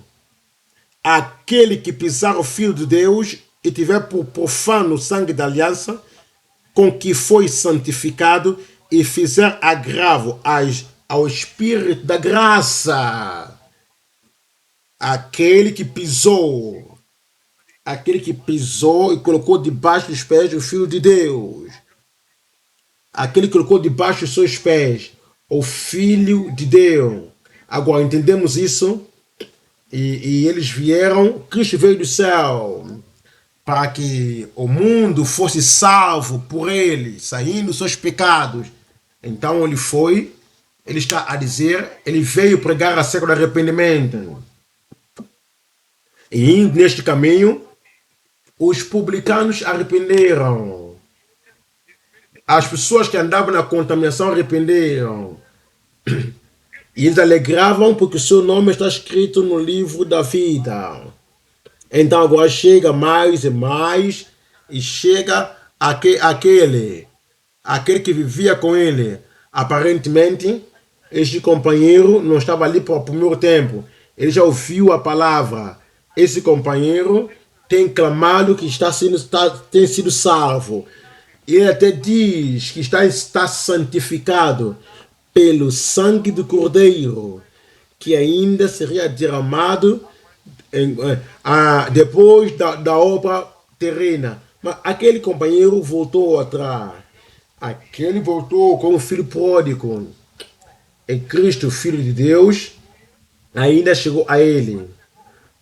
[SPEAKER 1] Aquele que pisar o Filho de Deus e tiver por profano o sangue da aliança, com que foi santificado, e fizer agravo ao Espírito da graça. Aquele que pisou e colocou debaixo dos pés o Filho de Deus. Aquele que colocou debaixo dos seus pés o Filho de Deus. Agora entendemos isso. E eles vieram, Cristo veio do céu para que o mundo fosse salvo por ele, saindo dos seus pecados. Então ele está a dizer, ele veio pregar acerca do arrependimento. E indo neste caminho, os publicanos arrependeram. As pessoas que andavam na contaminação arrependeram. E eles alegravam porque o seu nome está escrito no livro da vida. Então agora chega mais e mais, e chega aquele que vivia com ele. Aparentemente, este companheiro não estava ali por primeiro tempo. Ele já ouviu a palavra. Esse companheiro tem clamado que tem sido salvo. Ele até diz que está santificado pelo sangue do Cordeiro, que ainda seria derramado depois da obra terrena. Mas aquele companheiro voltou atrás. Aquele voltou como filho pródigo. E Cristo, Filho de Deus, ainda chegou a ele.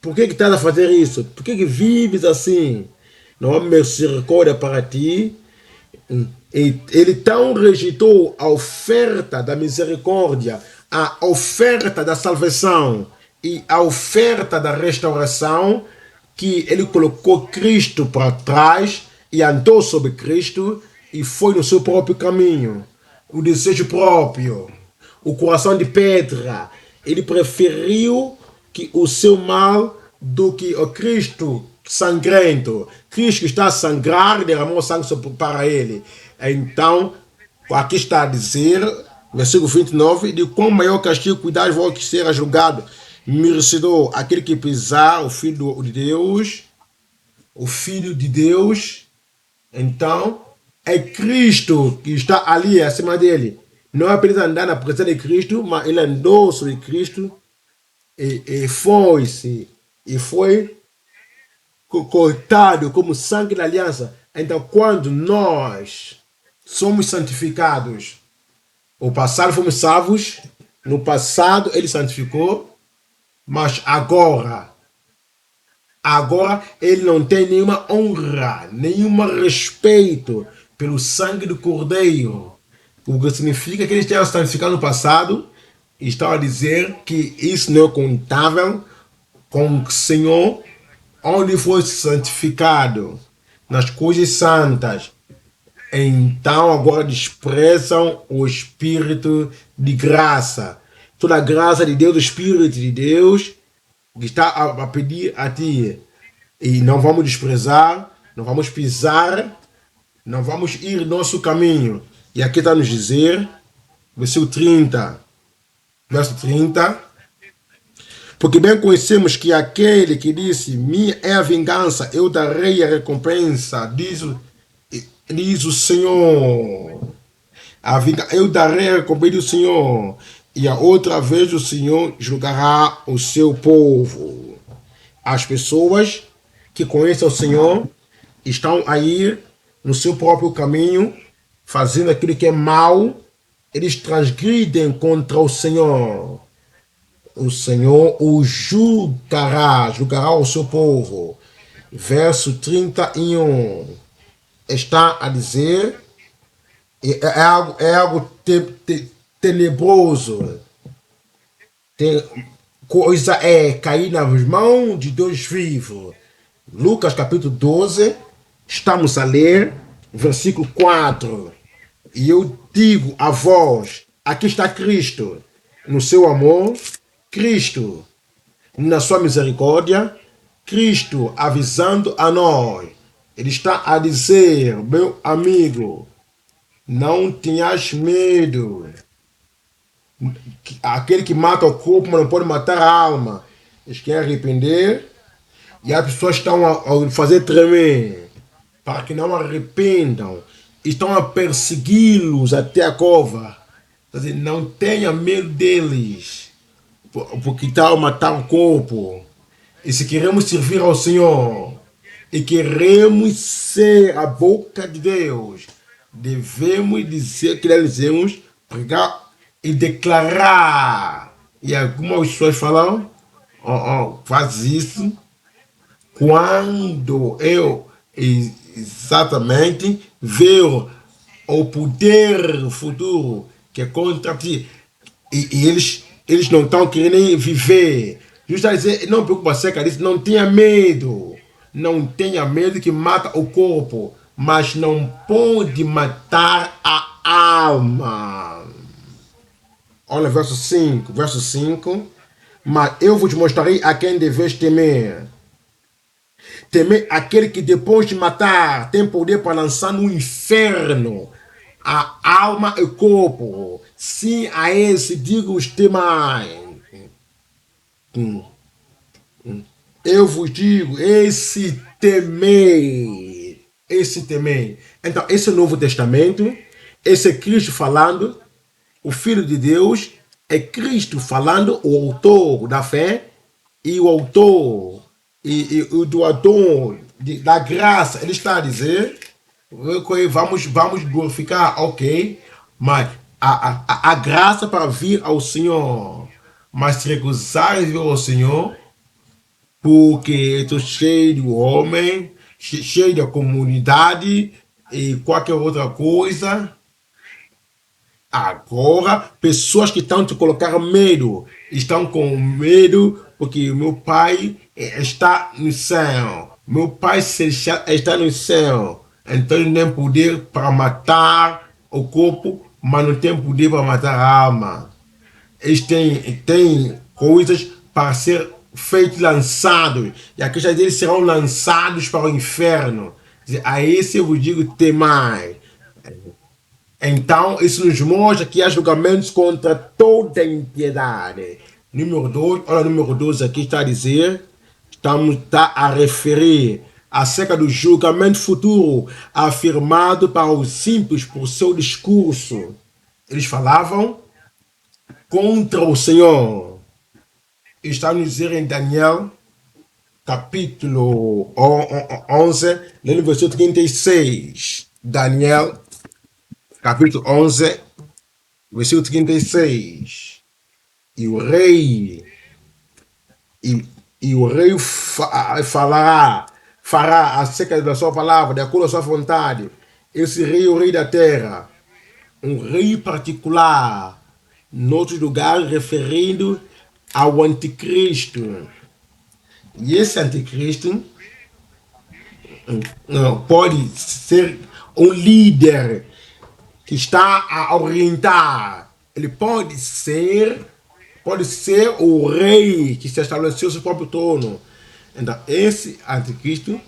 [SPEAKER 1] Por que estás a fazer isso? Por que vives assim? Não há misericórdia para ti. E ele tão rejeitou a oferta da misericórdia, a oferta da salvação e a oferta da restauração, que ele colocou Cristo para trás e andou sobre Cristo e foi no seu próprio caminho, o desejo próprio, o coração de pedra. Ele preferiu que o seu mal do que o Cristo sangrento. Cristo está a sangrar, derramou sangue para ele. Então, aqui está a dizer, versículo 29, de quão maior castigo cuidado vou que será julgado, merecedor aquele que pisar o Filho de Deus, o Filho de Deus. Então, é Cristo que está ali acima dele. Não é apenas andar na presença de Cristo, mas ele andou sobre Cristo e foi-se, e foi cortado como sangue da aliança. Então, quando nós somos santificados, o passado fomos salvos, no passado ele santificou, mas agora ele não tem nenhuma honra, nenhum respeito pelo sangue do Cordeiro. O que significa que ele estava santificado no passado, e estava a dizer que isso não é contável com o Senhor, onde foi santificado nas coisas santas. Então agora desprezam o Espírito de graça. Toda a graça de Deus, o Espírito de Deus, que está a pedir a ti. E não vamos desprezar, não vamos pisar, não vamos ir nosso caminho. E aqui está nos dizer, versículo 30, verso 30, porque bem conhecemos que aquele que disse, minha é a vingança, eu darei a recompensa, diz o Senhor. Eu darei a recompensa do Senhor, e a outra vez o Senhor julgará o seu povo. As pessoas que conhecem o Senhor estão a ir no seu próprio caminho, fazendo aquilo que é mal, eles transgridem contra o Senhor. O Senhor o julgará o seu povo. Verso 31 está a dizer, é algo tenebroso. Coisa é cair nas mãos de Deus vivo. Lucas capítulo 12, estamos a ler, versículo 4. E eu digo a vós, aqui está Cristo, no seu amor, Cristo na sua misericórdia, Cristo avisando a nós. Ele está a dizer, meu amigo, não tenhas medo. Aquele que mata o corpo, mas não pode matar a alma. Eles querem arrepender e as pessoas estão a fazer tremer para que não arrependam. Estão a persegui-los até a cova. Quer dizer, não tenha medo deles, porque estão a matar o corpo. E se queremos servir ao Senhor e queremos ser a boca de Deus, devemos dizer que nós devemos pregar e declarar. E algumas pessoas falam, faz isso quando eu exatamente ver o poder futuro que é contra ti. E eles não estão querendo viver. Justo a dizer, não preocupa acerca disso, não tenha medo. Não tenha medo que mata o corpo, mas não pode matar a alma. Olha verso 5, mas eu vos mostrarei a quem deveis temer. Temer aquele que depois de matar tem poder para lançar no inferno a alma e o corpo. Sim, a esse digo os temais. Eu vos digo, esse temei. Esse temei. Então, esse é o Novo Testamento. Esse é Cristo falando. O Filho de Deus é Cristo falando, o autor da fé e o autor e o doador da graça. Ele está a dizer, vamos glorificar, ok, mas a graça para vir ao Senhor, mas se recusar a vir ao Senhor, porque estou cheio de homem, cheio da comunidade e qualquer outra coisa. Agora, pessoas que estão te colocar medo, estão com medo porque meu pai está no céu. Meu pai está no céu. Então ele tem poder para matar o corpo, mas não tem poder para matar a alma. Eles têm coisas para ser feitos, lançados. E aqueles deles serão lançados para o inferno. A esse eu vos digo temai. Então, isso nos mostra que há julgamentos contra toda a impiedade. Número 2, olha, número 2 aqui está a dizer, está a referir acerca do julgamento futuro afirmado para os simples por seu discurso. Eles falavam contra o Senhor. Está a dizer em Daniel, capítulo 11, no versículo 36. Daniel, capítulo 11, versículo 36. E o rei, e o rei fará acerca da sua palavra, de acordo com a sua vontade. Esse rei é o rei da terra, um rei particular, em outros lugares referindo ao anticristo. E esse anticristo pode ser um líder que está a orientar. Ele pode ser o rei que se estabeleceu seu próprio trono. Então, esse anticristo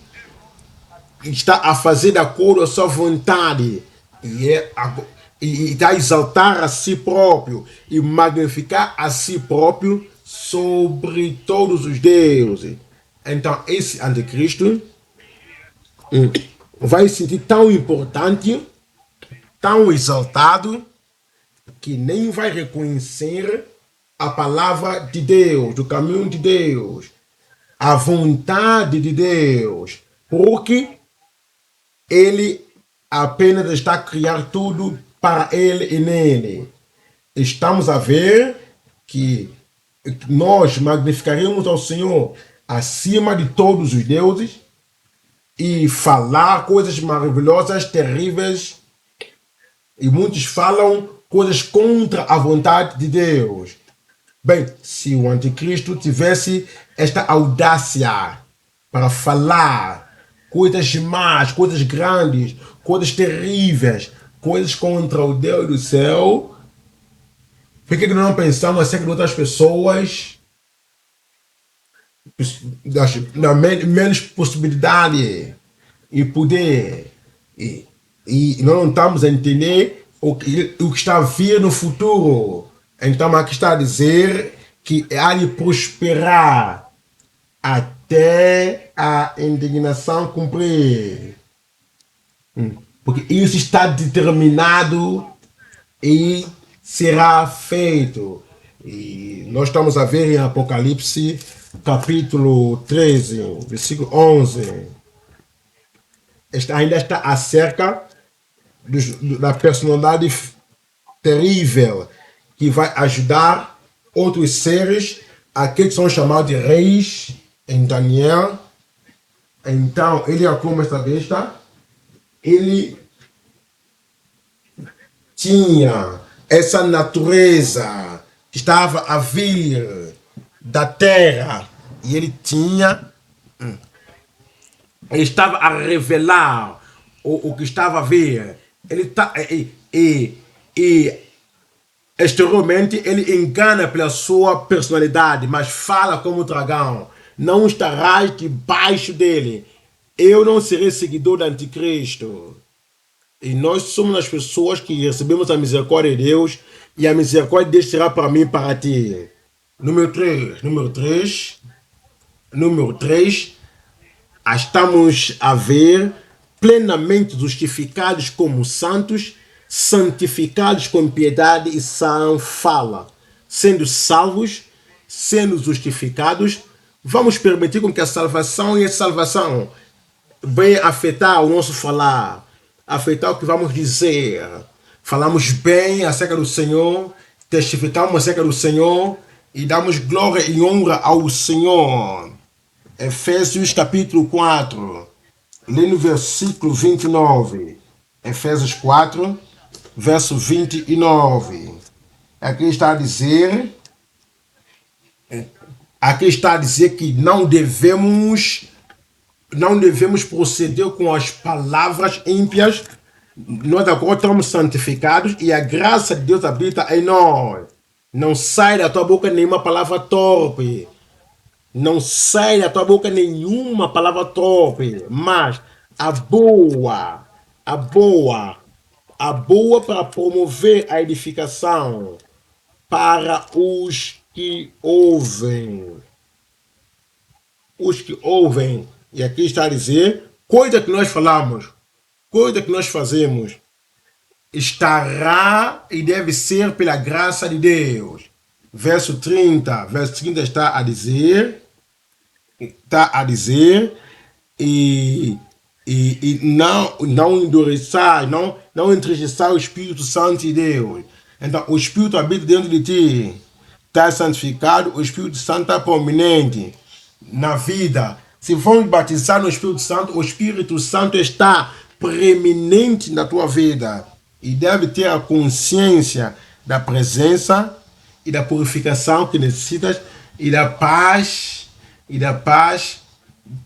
[SPEAKER 1] está a fazer de acordo com a sua vontade e está a exaltar a si próprio e magnificar a si próprio sobre todos os deuses. Então, esse anticristo vai se sentir tão importante, tão exaltado, que nem vai reconhecer a palavra de Deus, o caminho de Deus, a vontade de Deus, porque ele apenas está a criar tudo para ele e nele. Estamos a ver que nós magnificaremos ao Senhor acima de todos os deuses e falar coisas maravilhosas, terríveis, e muitos falam coisas contra a vontade de Deus. Bem, se o anticristo tivesse esta audácia para falar coisas más, coisas grandes, coisas terríveis, coisas contra o Deus do céu, por que não pensamos acerca de outras pessoas? Menos possibilidade e poder. E nós não estamos a entender o que está a vir no futuro. Então aqui está a dizer que há de prosperar até a indignação cumprir. Porque isso está determinado e será feito. E nós estamos a ver em Apocalipse, capítulo 13, versículo 11. Ainda está acerca da personalidade terrível que vai ajudar outros seres, aqueles que são chamados de reis, em Daniel. Então, ele é como esta besta, ele tinha essa natureza que estava a vir da terra, e ele estava a revelar o que estava a ver. Ele exteriormente ele engana pela sua personalidade, mas fala como dragão. Não estarás debaixo dele. Eu não serei seguidor do anticristo. E nós somos as pessoas que recebemos a misericórdia de Deus, e a misericórdia de Deus será para mim e para ti. Número 3. Estamos a ver plenamente justificados como santos, santificados com piedade e sã fala, sendo salvos, sendo justificados. Vamos permitir com que a salvação venha afetar o nosso falar, afetar o que vamos dizer. Falamos bem acerca do Senhor, testificamos acerca do Senhor e damos glória e honra ao Senhor. Efésios capítulo 4, lê no versículo 29. Efésios 4, verso 29. Aqui está a dizer que não devemos proceder com as palavras ímpias. Nós agora estamos santificados e a graça de Deus habita em nós. Não sai da tua boca nenhuma palavra torpe. Não sai da tua boca nenhuma palavra torpe, mas a boa, a boa, a boa para promover a edificação para os que ouvem. Os que ouvem. E aqui está a dizer, coisa que nós falamos, coisa que nós fazemos, estará e deve ser pela graça de Deus. Verso 30 está a dizer, e não endureçar, não entristecer o Espírito Santo de Deus. Então, o Espírito habita dentro de ti, está santificado, o Espírito Santo está prominente na vida. Se formos batizar no Espírito Santo, o Espírito Santo está preeminente na tua vida e deve ter a consciência da presença e da purificação que necessitas e da paz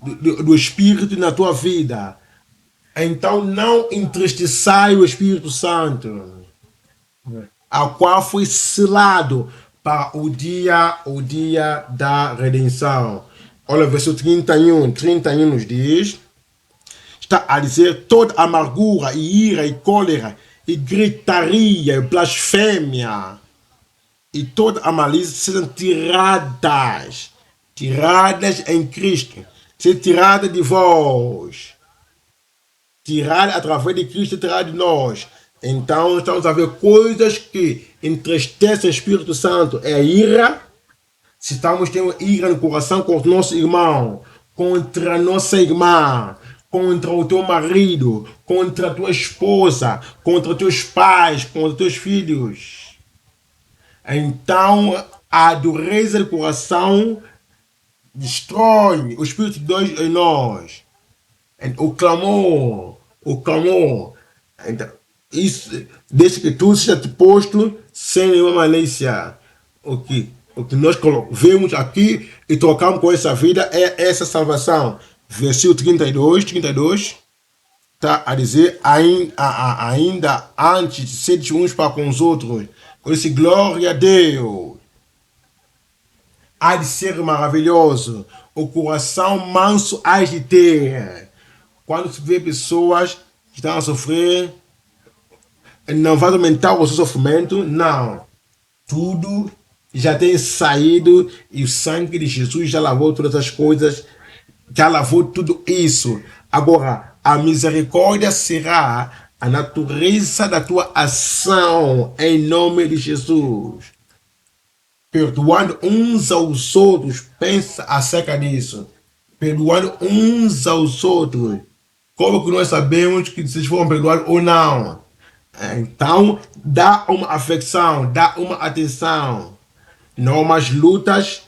[SPEAKER 1] do Espírito na tua vida. Então não entristeçai o Espírito Santo, a qual foi selado para o dia da redenção. Olha o verso 31 nos diz, está a dizer, toda amargura e ira e cólera e gritaria e blasfêmia e toda a malícia sejam tiradas em Cristo, ser tirada de vós, tirada através de Cristo, tirada de nós. Então estamos a ver coisas que entristecem o Espírito Santo, é a ira. Se estamos tendo ira no coração contra o nosso irmão, contra a nossa irmã, contra o teu marido, contra a tua esposa, contra teus pais, contra teus filhos, então a dureza do coração destrói o Espírito de Deus em nós. O clamor. Então, isso, desde que tudo seja posto sem nenhuma malícia. O que nós vemos aqui e trocamos com essa vida é essa salvação. Versículo 32 está a dizer, ainda antes de sermos uns para com os outros, eu disse, glória a Deus. Há de ser maravilhoso. O coração manso há de ter. Quando se vê pessoas que estão a sofrer, não vai aumentar o seu sofrimento, não. Tudo já tem saído e o sangue de Jesus já lavou todas as coisas, já lavou tudo isso. Agora, a misericórdia será a natureza da tua ação em nome de Jesus. Perdoando uns aos outros, pensa acerca disso. Perdoando uns aos outros. Como que nós sabemos que vocês foram perdoados ou não? Então, dá uma afecção, dá uma atenção. Não umas lutas,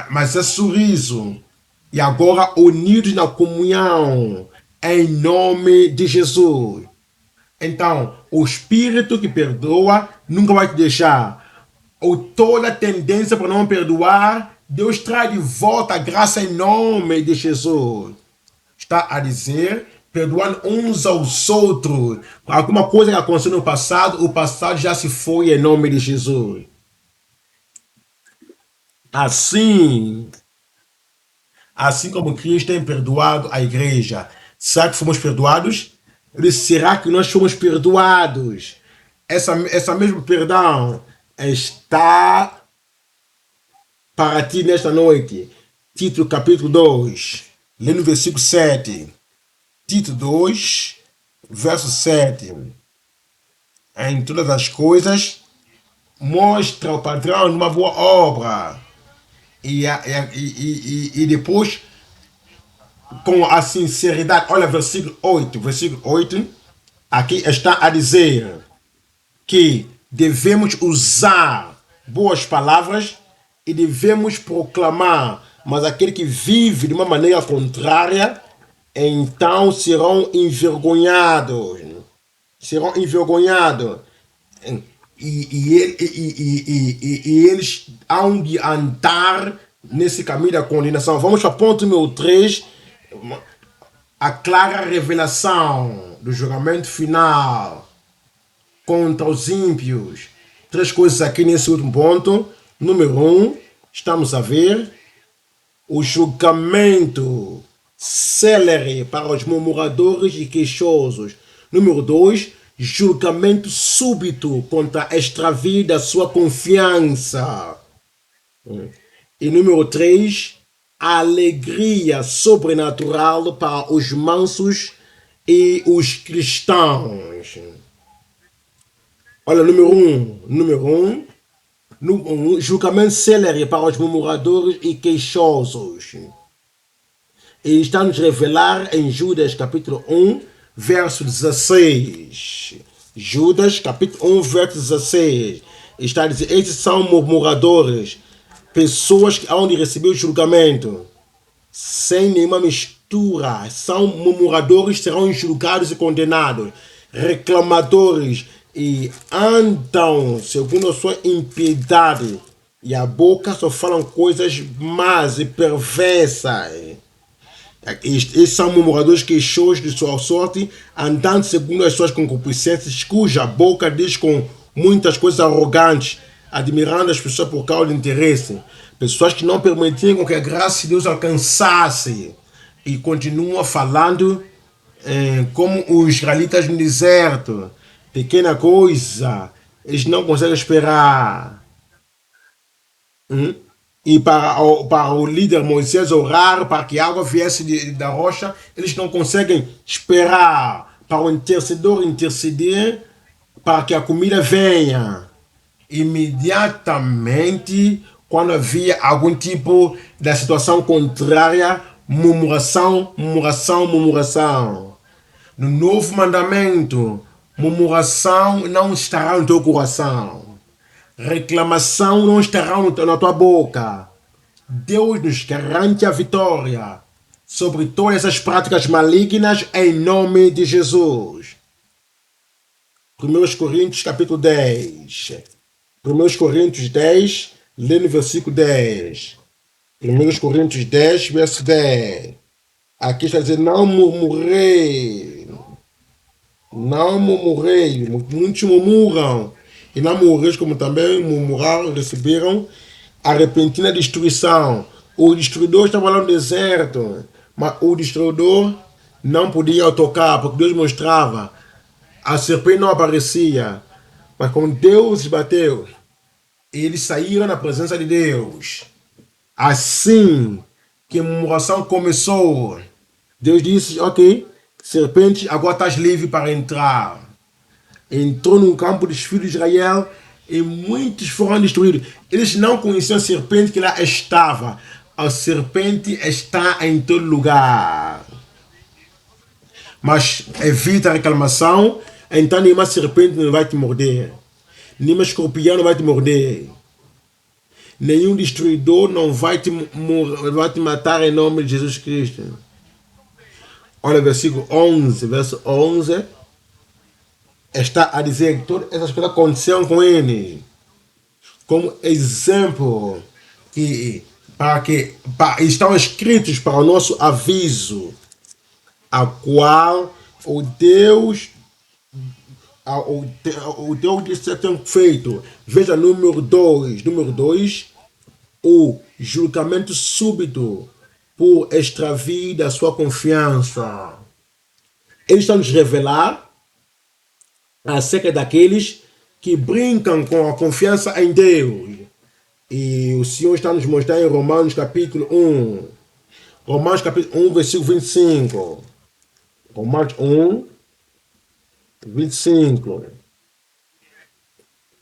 [SPEAKER 1] mas é sorriso. E agora unidos na comunhão, em nome de Jesus. Então, o Espírito que perdoa nunca vai te deixar. Ou toda tendência para não perdoar, Deus traz de volta a graça em nome de Jesus. Está a dizer, perdoando uns aos outros. Alguma coisa que aconteceu no passado, o passado já se foi em nome de Jesus. Assim como Cristo tem perdoado a igreja, será que fomos perdoados? Será que nós fomos perdoados? Essa mesmo perdão está para ti nesta noite. Tito capítulo 2, lê no versículo 7. Tito 2, verso 7. Em todas as coisas, mostra o padrão de uma boa obra. E depois, com a sinceridade, olha versículo 8, aqui está a dizer que devemos usar boas palavras e devemos proclamar mas aquele que vive de uma maneira contrária, então serão envergonhados. Serão envergonhados. E eles hão de andar nesse caminho da condenação. Vamos para o ponto número 3, a clara revelação do julgamento final contra os ímpios. Três coisas aqui nesse último ponto. Número 1, estamos a ver o julgamento célere para os murmuradores e queixosos. Número 2, julgamento súbito contra a extravio da sua confiança. E número 3, alegria sobrenatural para os mansos e os cristãos. Olha, número um, julgamento célere para os murmuradores e queixosos. E está nos revelar em Judas capítulo 1, verso 16. Judas capítulo 1, verso 16. Está a dizer, esses são murmuradores, pessoas que hão de receber o julgamento sem nenhuma mistura. São murmuradores, serão julgados e condenados. Reclamadores e andam segundo a sua impiedade. E a boca só falam coisas más e perversas. Esses são murmuradores queixosos de sua sorte, andando segundo as suas concupiscências, cuja boca diz com muitas coisas arrogantes, admirando as pessoas por causa do interesse. Pessoas que não permitiam que a graça de Deus alcançasse e continuam falando como os israelitas no deserto. Pequena coisa, eles não conseguem esperar. E para o líder Moisés orar para que a água viesse da rocha, eles não conseguem esperar. Para o intercedor interceder para que a comida venha. Imediatamente, quando havia algum tipo de situação contrária, murmuração, murmuração, murmuração. No novo mandamento, murmuração não estará no teu coração. Reclamação não estará na tua boca. Deus nos garante a vitória sobre todas as práticas malignas em nome de Jesus. 1 Coríntios capítulo 10. 1 Coríntios 10, lê no versículo 10. 1 Coríntios 10, verso 10. Aqui está dizendo, não murmurei. Não murmurei. Muitos murmuram. E não murmureis como também murmuraram, receberam a repentina destruição. O destruidor estava lá no deserto, mas o destruidor não podia tocar, porque Deus mostrava. A serpente não aparecia. Mas quando Deus bateu, eles saíram na presença de Deus. Assim que a murmuração começou, Deus disse, ok, serpente, agora estás livre para entrar. Entrou no campo dos filhos de Israel e muitos foram destruídos. Eles não conheciam a serpente que lá estava. A serpente está em todo lugar. Mas evita a reclamação, então nenhuma serpente não vai te morder. Nenhuma escorpião não vai te morder. Nenhum destruidor não vai te matar em nome de Jesus Cristo. Olha o versículo 11, verso 11. Está a dizer que todas essas coisas aconteceram com ele. Como exemplo estão escritos para o nosso aviso, a qual o Deus disse ter feito. Veja número 2. Número 2, o julgamento súbito por extravio da sua confiança. Ele está nos revelar acerca daqueles que brincam com a confiança em Deus. E o Senhor está nos mostrando em Romanos capítulo 1. Romanos capítulo 1, versículo 25. Romanos 1, 25.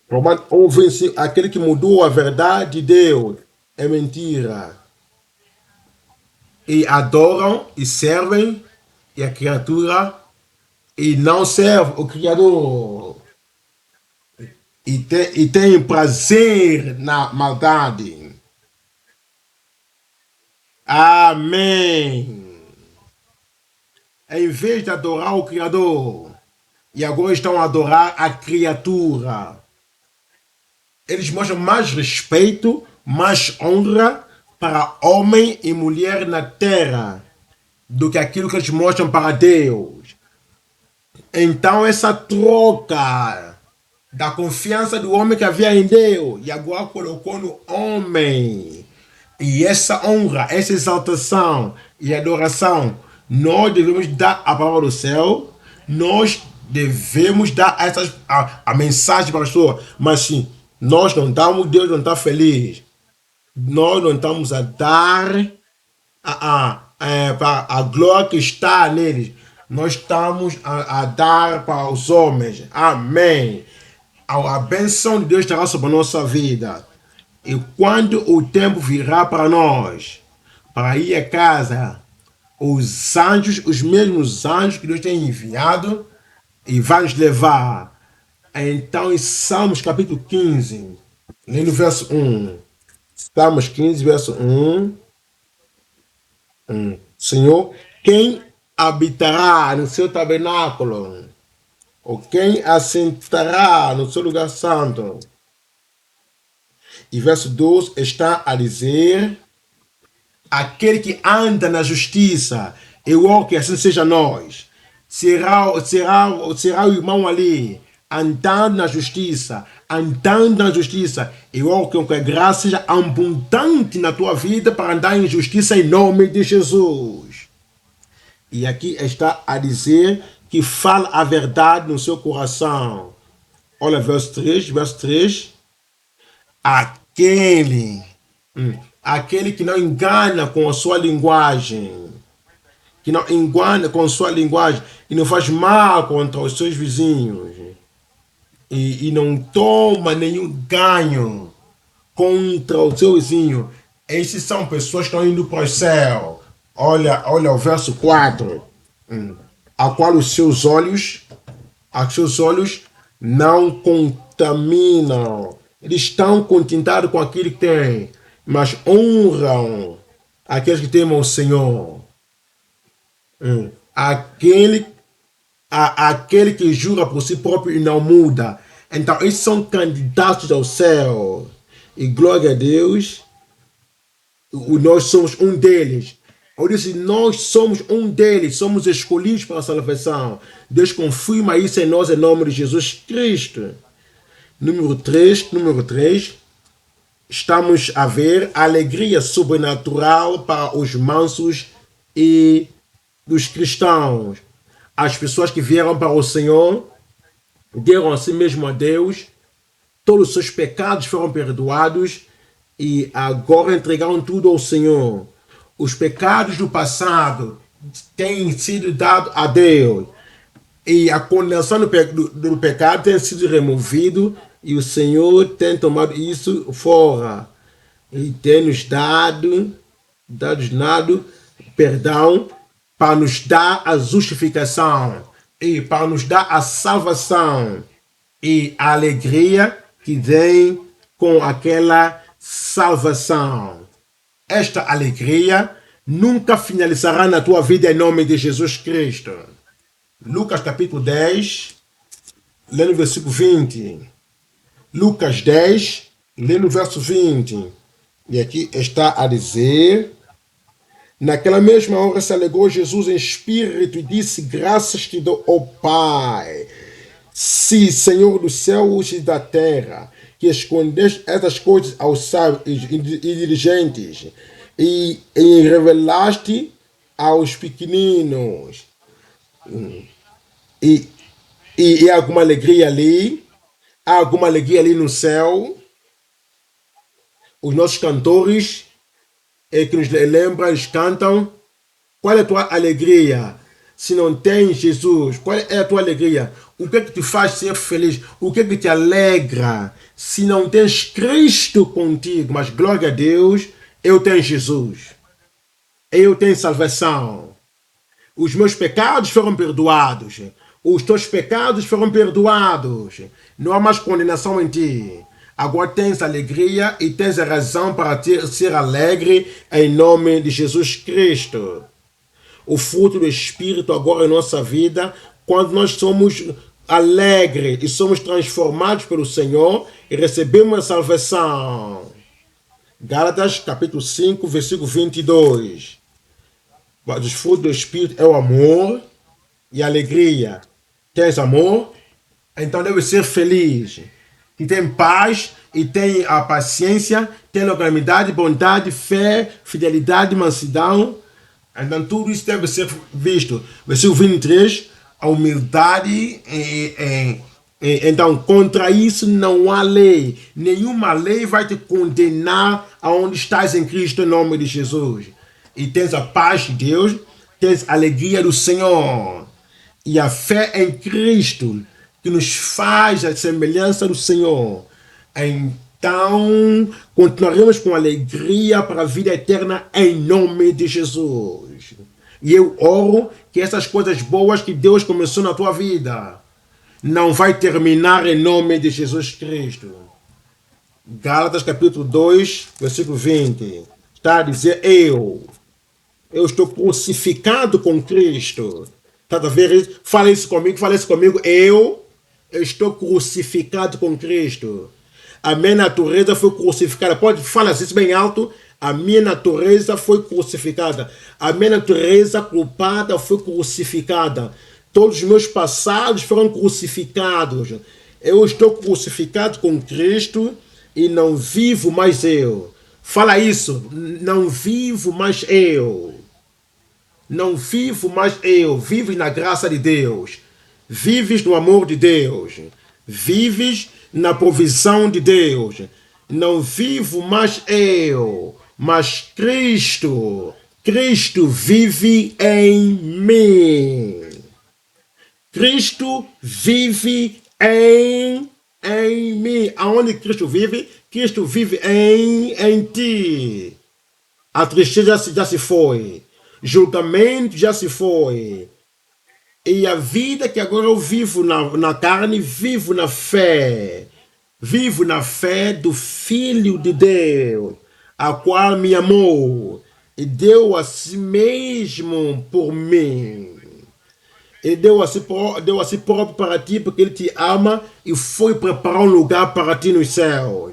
[SPEAKER 1] Romanos 1, 25. Aquele que mudou a verdade de Deus é mentira. E adoram e servem e a criatura e não serve o Criador. E tem prazer na maldade. Amém. Em vez de adorar o Criador, e agora estão a adorar a criatura. Eles mostram mais respeito, mais honra para homem e mulher na terra do que aquilo que eles mostram para Deus. Então essa troca da confiança do homem que havia em Deus e agora colocou no homem. E essa honra, essa exaltação e adoração, nós devemos dar a palavra do céu, nós devemos dar a mensagem para as pessoas, mas sim, nós não estamos, Deus não está feliz. Nós não estamos a dar a glória que está neles. Nós estamos a dar para os homens. Amém. A bênção de Deus estará sobre a nossa vida. E quando o tempo virá para nós, para ir a casa, os anjos, os mesmos anjos que Deus tem enviado, e vai nos levar. Então, em Salmos capítulo 15, lê no verso 1. Salmos 15, verso 1. Senhor, quem habitará no seu tabernáculo? Ou quem assentará no seu lugar santo? E verso 2 está a dizer: aquele que anda na justiça, eu oro que assim seja nós. Será o irmão ali, andando na justiça, Eu oro que a graça seja abundante na tua vida para andar em justiça em nome de Jesus. E aqui está a dizer que fala a verdade no seu coração. Olha, verso 3. Aquele que não engana com a sua linguagem, que não engana com a sua linguagem e não faz mal contra os seus vizinhos e não toma nenhum ganho contra o seu vizinho. Esses são pessoas que estão indo para o céu. Olha o verso 4. A qual os seus olhos não contaminam. Eles estão contentados com aquilo que têm, mas honram aqueles que temem o Senhor. Aquele que jura por si próprio e não muda. Então, eles são candidatos ao céu. E glória a Deus, nós somos um deles. Eu disse, nós somos um deles, somos escolhidos para a salvação. Deus confirma isso em nós, em nome de Jesus Cristo. Número 3, estamos a ver a alegria sobrenatural para os mansos e dos cristãos. As pessoas que vieram para o Senhor, deram a si mesmo a Deus, todos os seus pecados foram perdoados e agora entregaram tudo ao Senhor. Os pecados do passado têm sido dados a Deus e a condenação do pecado tem sido removido e o Senhor tem tomado isso fora e tem nos dado perdão para nos dar a justificação e para nos dar a salvação e a alegria que vem com aquela salvação. Esta alegria nunca finalizará na tua vida em nome de Jesus Cristo. Lucas capítulo 10, lê no versículo 20. Lucas 10, lê no verso 20. E aqui está a dizer: naquela mesma hora se alegrou Jesus em espírito e disse: graças te dou, ó Pai, sim, Senhor do céu e da terra, que escondeste estas coisas aos sábios e diligentes e revelaste aos pequeninos. E há alguma alegria ali? Há alguma alegria ali no céu? Os nossos cantores que nos lembram, eles cantam. Qual é a tua alegria? Se não tens Jesus, qual é a tua alegria? O que é que te faz ser feliz? O que é que te alegra? Se não tens Cristo contigo, mas glória a Deus, eu tenho Jesus. Eu tenho salvação. Os meus pecados foram perdoados. Os teus pecados foram perdoados. Não há mais condenação em ti. Agora tens alegria e tens a razão para ser alegre em nome de Jesus Cristo. O fruto do Espírito agora em nossa vida, quando nós somos alegres e somos transformados pelo Senhor e recebemos a salvação. Gálatas capítulo 5, versículo 22. Os frutos do Espírito é o amor e a alegria. Tens amor? Então deve ser feliz. Que tem paz e tem a paciência, tem longanimidade, bondade, fé, fidelidade, mansidão. Então tudo isso deve ser visto. Versículo 23, a humildade. Então, contra isso não há lei. Nenhuma lei vai te condenar aonde estás em Cristo, em nome de Jesus. E tens a paz de Deus, tens a alegria do Senhor. E a fé em Cristo, que nos faz a semelhança do Senhor. Então, continuaremos com alegria para a vida eterna em nome de Jesus. E eu oro que essas coisas boas que Deus começou na tua vida não vai terminar em nome de Jesus Cristo. Gálatas capítulo 2, versículo 20. Está a dizer, eu estou crucificado com Cristo. Está a ver isso? Fala isso comigo. Eu estou crucificado com Cristo. A minha natureza foi crucificada. Pode falar isso bem alto. A minha natureza foi crucificada. A minha natureza culpada foi crucificada. Todos os meus passados foram crucificados. Eu estou crucificado com Cristo e não vivo mais eu. Fala isso. Não vivo mais eu. Não vivo mais eu. Vives na graça de Deus. Vives no amor de Deus. Vives na provisão de Deus. Não vivo mais eu, mas Cristo. Cristo vive em mim. Cristo vive em mim. Aonde Cristo vive? Cristo vive em ti. A tristeza já se foi. Julgamento já se foi. E a vida que agora eu vivo na carne, vivo na fé. Vivo na fé do Filho de Deus, a qual me amou e deu a si mesmo por mim. Ele deu a si próprio para ti, porque ele te ama e foi preparar um lugar para ti no céu.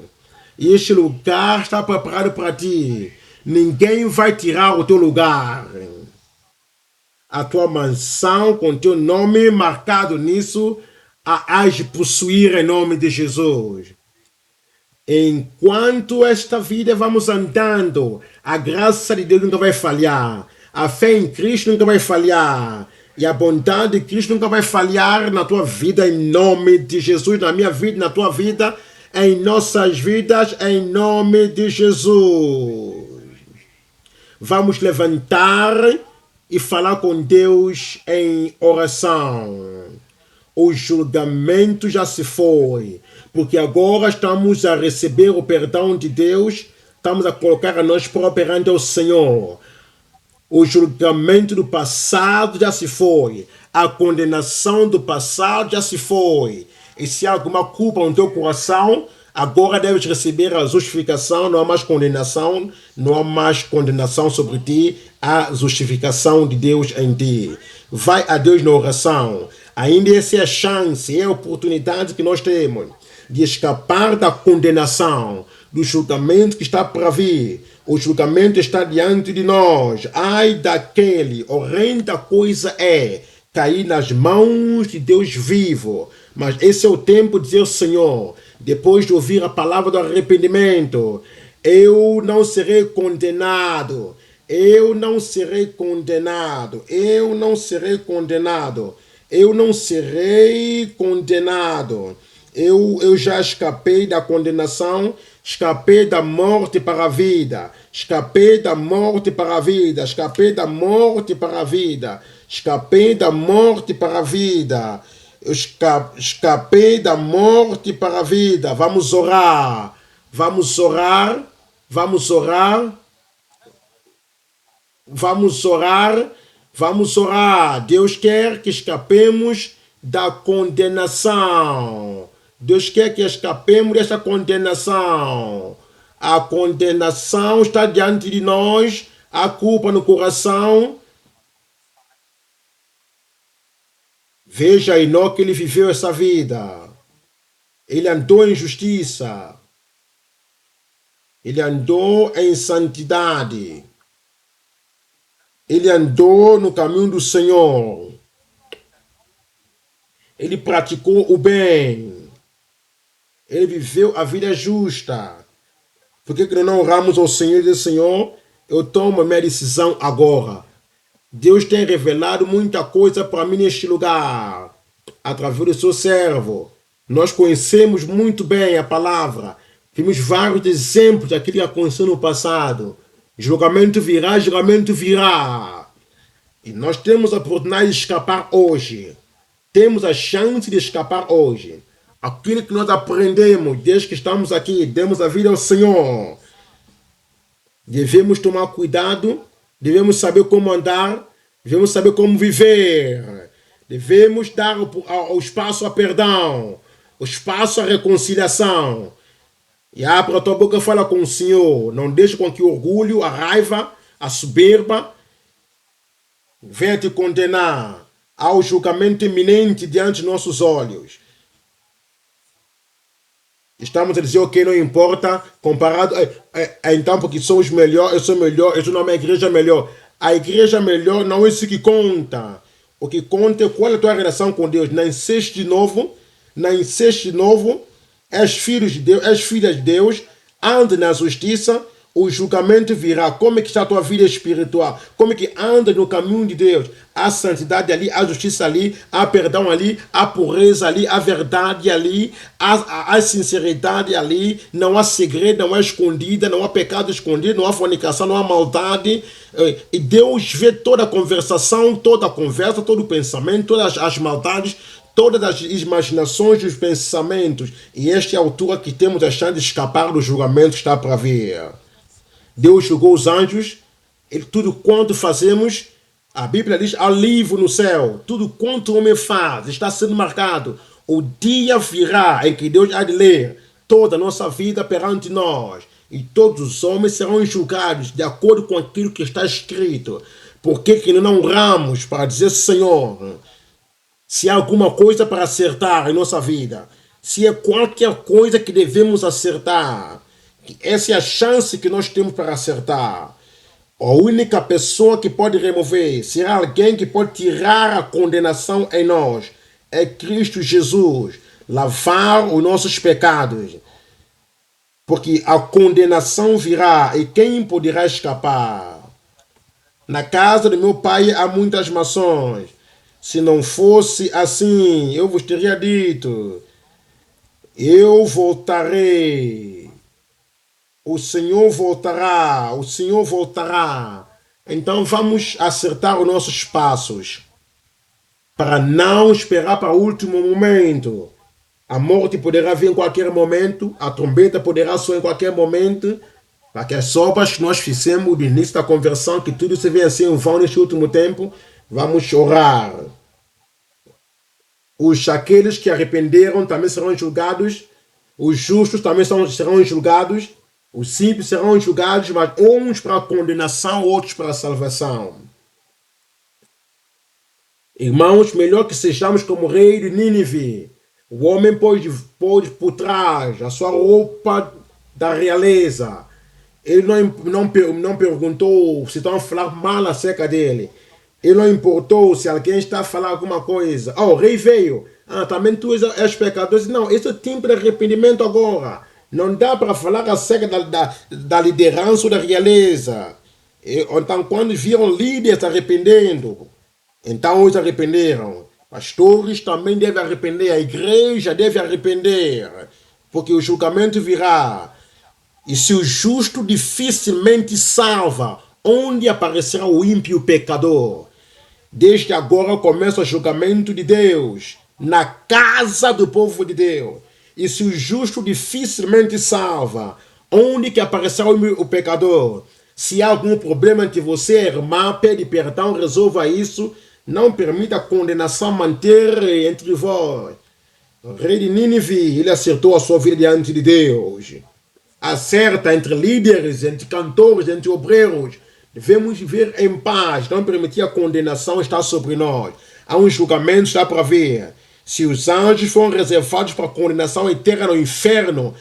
[SPEAKER 1] E este lugar está preparado para ti. Ninguém vai tirar o teu lugar. A tua mansão com teu nome marcado nisso, a hás de possuir em nome de Jesus. Enquanto esta vida vamos andando, a graça de Deus nunca vai falhar. A fé em Cristo nunca vai falhar. E a bondade de Cristo nunca vai falhar na tua vida, em nome de Jesus, na minha vida, na tua vida, em nossas vidas, em nome de Jesus. Vamos levantar e falar com Deus em oração. O julgamento já se foi, porque agora estamos a receber o perdão de Deus, estamos a colocar a nós próprios perante o Senhor. O julgamento do passado já se foi, a condenação do passado já se foi. E se há alguma culpa no teu coração, agora deves receber a justificação, não há mais condenação, não há mais condenação sobre ti, há justificação de Deus em ti. Vai a Deus na oração. Ainda essa é a chance, é a oportunidade que nós temos de escapar da condenação, do julgamento que está para vir. O julgamento está diante de nós. Ai daquele, horrenda coisa é cair nas mãos de Deus vivo. Mas esse é o tempo de dizer, Senhor, depois de ouvir a palavra do arrependimento, eu não serei condenado. Eu não serei condenado. Eu não serei condenado. Eu não serei condenado. Eu já escapei da condenação, escapei da morte para a vida, escapei da morte para a vida, escapei da morte para a vida, escapei da morte para a vida, escapei da morte para a vida. Vamos orar, vamos orar, vamos orar, vamos orar, vamos orar. Deus quer que escapemos da condenação. Deus quer que escapemos desta condenação. A condenação está diante de nós, a culpa no coração. Veja Enoque, ele viveu essa vida. Ele andou em justiça. Ele andou em santidade. Ele andou no caminho do Senhor. Ele praticou o bem. Ele viveu a vida justa. Por que não honramos ao Senhor e dizer, Senhor, eu tomo a minha decisão agora. Deus tem revelado muita coisa para mim neste lugar, através do seu servo. Nós conhecemos muito bem a palavra. Temos vários exemplos daquilo que aconteceu no passado. Julgamento virá, julgamento virá. E nós temos a oportunidade de escapar hoje. Temos a chance de escapar hoje. Aquilo que nós aprendemos desde que estamos aqui, demos a vida ao Senhor. Devemos tomar cuidado, devemos saber como andar, devemos saber como viver. Devemos dar o espaço a perdão, o espaço à reconciliação. E abra a tua boca e fala com o Senhor. Não deixe com que o orgulho, a raiva, a soberba venha te condenar ao julgamento iminente diante de nossos olhos. Estamos a dizer o que não importa, comparado então porque somos melhor, eu sou melhor, eu estou numa igreja melhor. A igreja melhor não é isso que conta. O que conta é qual é a tua relação com Deus. Nasceste de novo, és filho de Deus, és filha de Deus, anda na justiça, o julgamento virá. Como é que está a tua vida espiritual? Como é que anda no caminho de Deus? Há santidade ali, há justiça ali, há perdão ali, há pureza ali, há verdade ali, há sinceridade ali, não há segredo, não há escondida, não há pecado escondido, não há fornicação, não há maldade. E Deus vê toda a conversação, toda a conversa, todo o pensamento, todas as maldades, todas as imaginações dos pensamentos. E esta é a altura que temos a chance de escapar do julgamento que está para vir. Deus julgou os anjos, tudo quanto fazemos, a Bíblia diz, há livro no céu, tudo quanto o homem faz, está sendo marcado. O dia virá em que Deus há de ler toda a nossa vida perante nós, e todos os homens serão julgados de acordo com aquilo que está escrito. Por que não honramos para dizer, Senhor, se há alguma coisa para acertar em nossa vida, se é qualquer coisa que devemos acertar, essa é a chance que nós temos para acertar. A única pessoa que pode remover, será alguém que pode tirar a condenação em nós, é Cristo Jesus, lavar os nossos pecados. Porque a condenação virá e quem poderá escapar? Na casa do meu pai há muitas maçãs. Se não fosse assim, eu vos teria dito, eu voltarei. O Senhor voltará, o Senhor voltará. Então vamos acertar os nossos passos para não esperar para o último momento. A morte poderá vir em qualquer momento, a trombeta poderá soar em qualquer momento, para que as obras que nós fizemos no início da conversão, que tudo se vê assim em vão neste último tempo, vamos orar. Aqueles que arrependeram também serão julgados, os justos também serão julgados, os simples serão julgados, mas uns para a condenação, outros para a salvação. Irmãos, melhor que sejamos como o rei de Nínive. O homem pôs por trás a sua roupa da realeza. Ele não perguntou se estão a falar mal acerca dele. Ele não importou se alguém está a falar alguma coisa. O rei veio. Também tu és pecador. Não, esse é o tempo de arrependimento agora. Não dá para falar acerca da liderança ou da realeza. Então, quando viram líderes arrependendo, então eles arrependeram. Pastores também devem arrepender. A igreja deve arrepender. Porque o julgamento virá. E se o justo dificilmente salva, onde aparecerá o ímpio pecador? Desde agora começa o julgamento de Deus na casa do povo de Deus. E se o justo dificilmente salva, onde que aparecerá o pecador? Se há algum problema entre você, irmã, pede perdão, resolva isso. Não permita a condenação manter entre vós. O rei de Nínive, ele acertou a sua vida diante de Deus. Acerta entre líderes, entre cantores, entre obreiros. Devemos viver em paz, não permitir a condenação estar sobre nós. Há um julgamento que está para vir. Se os anjos foram reservados para a condenação eterna no inferno,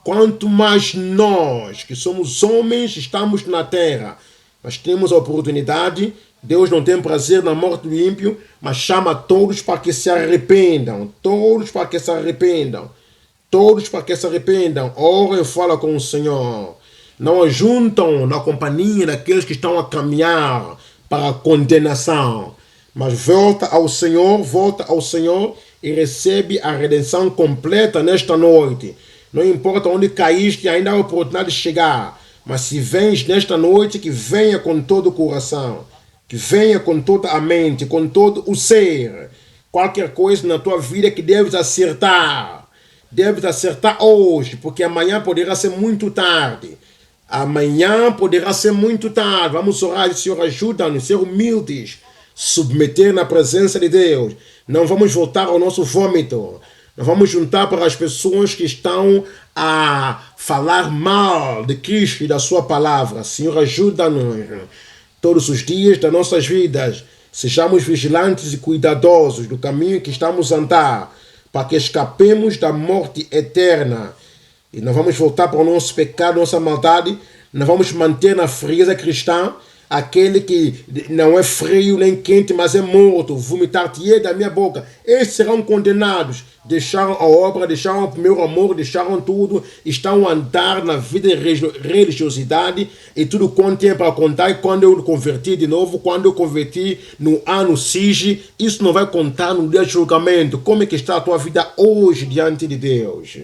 [SPEAKER 1] quanto mais nós, que somos homens, estamos na terra. Nós temos a oportunidade. Deus não tem prazer na morte do ímpio, mas chama todos para que se arrependam. Todos para que se arrependam. Todos para que se arrependam. Ora e fala com o Senhor. Não ajuntam na companhia daqueles que estão a caminhar para a condenação. Mas volta ao Senhor e recebe a redenção completa nesta noite. Não importa onde caíste, ainda há a oportunidade de chegar. Mas se vens nesta noite, que venha com todo o coração. Que venha com toda a mente, com todo o ser. Qualquer coisa na tua vida que deves acertar. Deves acertar hoje, porque amanhã poderá ser muito tarde. Amanhã poderá ser muito tarde. Vamos orar, Senhor, ajuda-nos a ser humildes. Submeter na presença de Deus. Não vamos voltar ao nosso vômito. Não vamos juntar para as pessoas que estão a falar mal de Cristo e da sua palavra. Senhor, ajuda-nos. Todos os dias das nossas vidas, sejamos vigilantes e cuidadosos do caminho que estamos a andar, para que escapemos da morte eterna. E não vamos voltar para o nosso pecado, nossa maldade. Não vamos manter na frieza cristã aquele que não é frio nem quente, mas é morto. Vomitar-te-ei da minha boca. Esses serão condenados. Deixaram a obra, deixaram o primeiro amor, deixaram tudo. Estão a andar na vida de religiosidade. E tudo quanto tem para contar. E quando eu converti de novo, quando eu converti no ano SIG, isso não vai contar no dia de julgamento. Como é que está a tua vida hoje diante de Deus?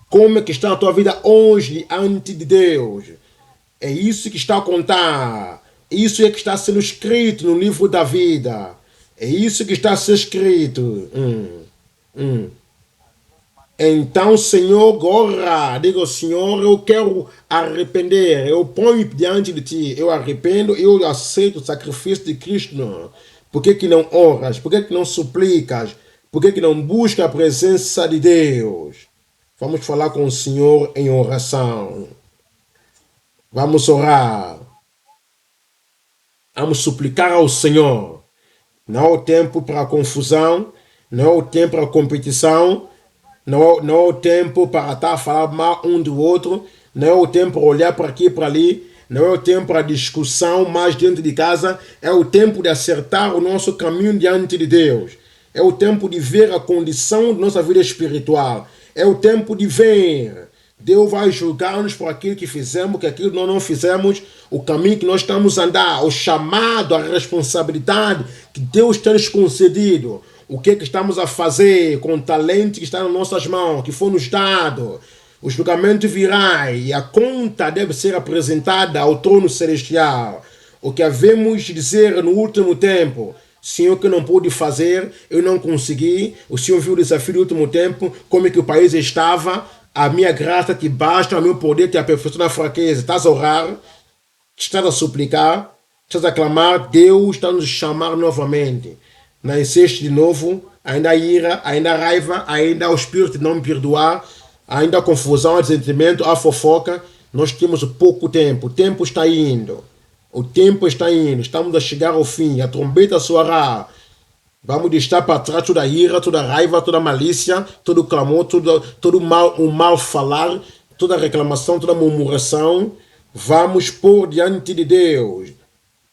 [SPEAKER 1] Como é que está a tua vida hoje diante de Deus? É isso que está a contar. Isso é que está sendo escrito no livro da vida. É isso que está a ser escrito. Então, Senhor, ora, digo, Senhor, eu quero arrepender. Eu ponho diante de Ti. Eu arrependo, eu aceito o sacrifício de Cristo. Por que não oras? Por que não suplicas? Por que não buscas a presença de Deus? Vamos falar com o Senhor em oração. Vamos orar. Vamos suplicar ao Senhor. Não há o tempo para a confusão. Não há o tempo para a competição. Não há o tempo para estar a falar mal um do outro. Não é o tempo para olhar para aqui e para ali. Não é o tempo para discussão mais dentro de casa. É o tempo de acertar o nosso caminho diante de Deus. É o tempo de ver a condição da nossa vida espiritual. É o tempo de ver. Deus vai julgar-nos por aquilo que fizemos, que aquilo que nós não fizemos, o caminho que nós estamos a andar, o chamado, a responsabilidade que Deus tem nos concedido. O que estamos a fazer com o talento que está nas nossas mãos, que foi nos dado. O julgamento virá e a conta deve ser apresentada ao trono celestial. O que havemos de dizer no último tempo. Senhor, que eu não pude fazer, eu não consegui. O Senhor viu o desafio do último tempo, como é que o país estava. A minha graça te basta, o meu poder te aperfeiçoa na fraqueza. Estás a orar, estás a suplicar, estás a clamar. Deus está nos chamar novamente. Nasceste de novo, ainda há ira, ainda há raiva, ainda há o espírito de não me perdoar, ainda há confusão, há sentimento, há fofoca. Nós temos pouco tempo, o tempo está indo. O tempo está indo, estamos a chegar ao fim, a trombeta soará. Vamos deixar para trás toda a ira, toda a raiva, toda a malícia, todo o clamor, todo o mal falar, toda a reclamação, toda a murmuração. Vamos pôr diante de Deus.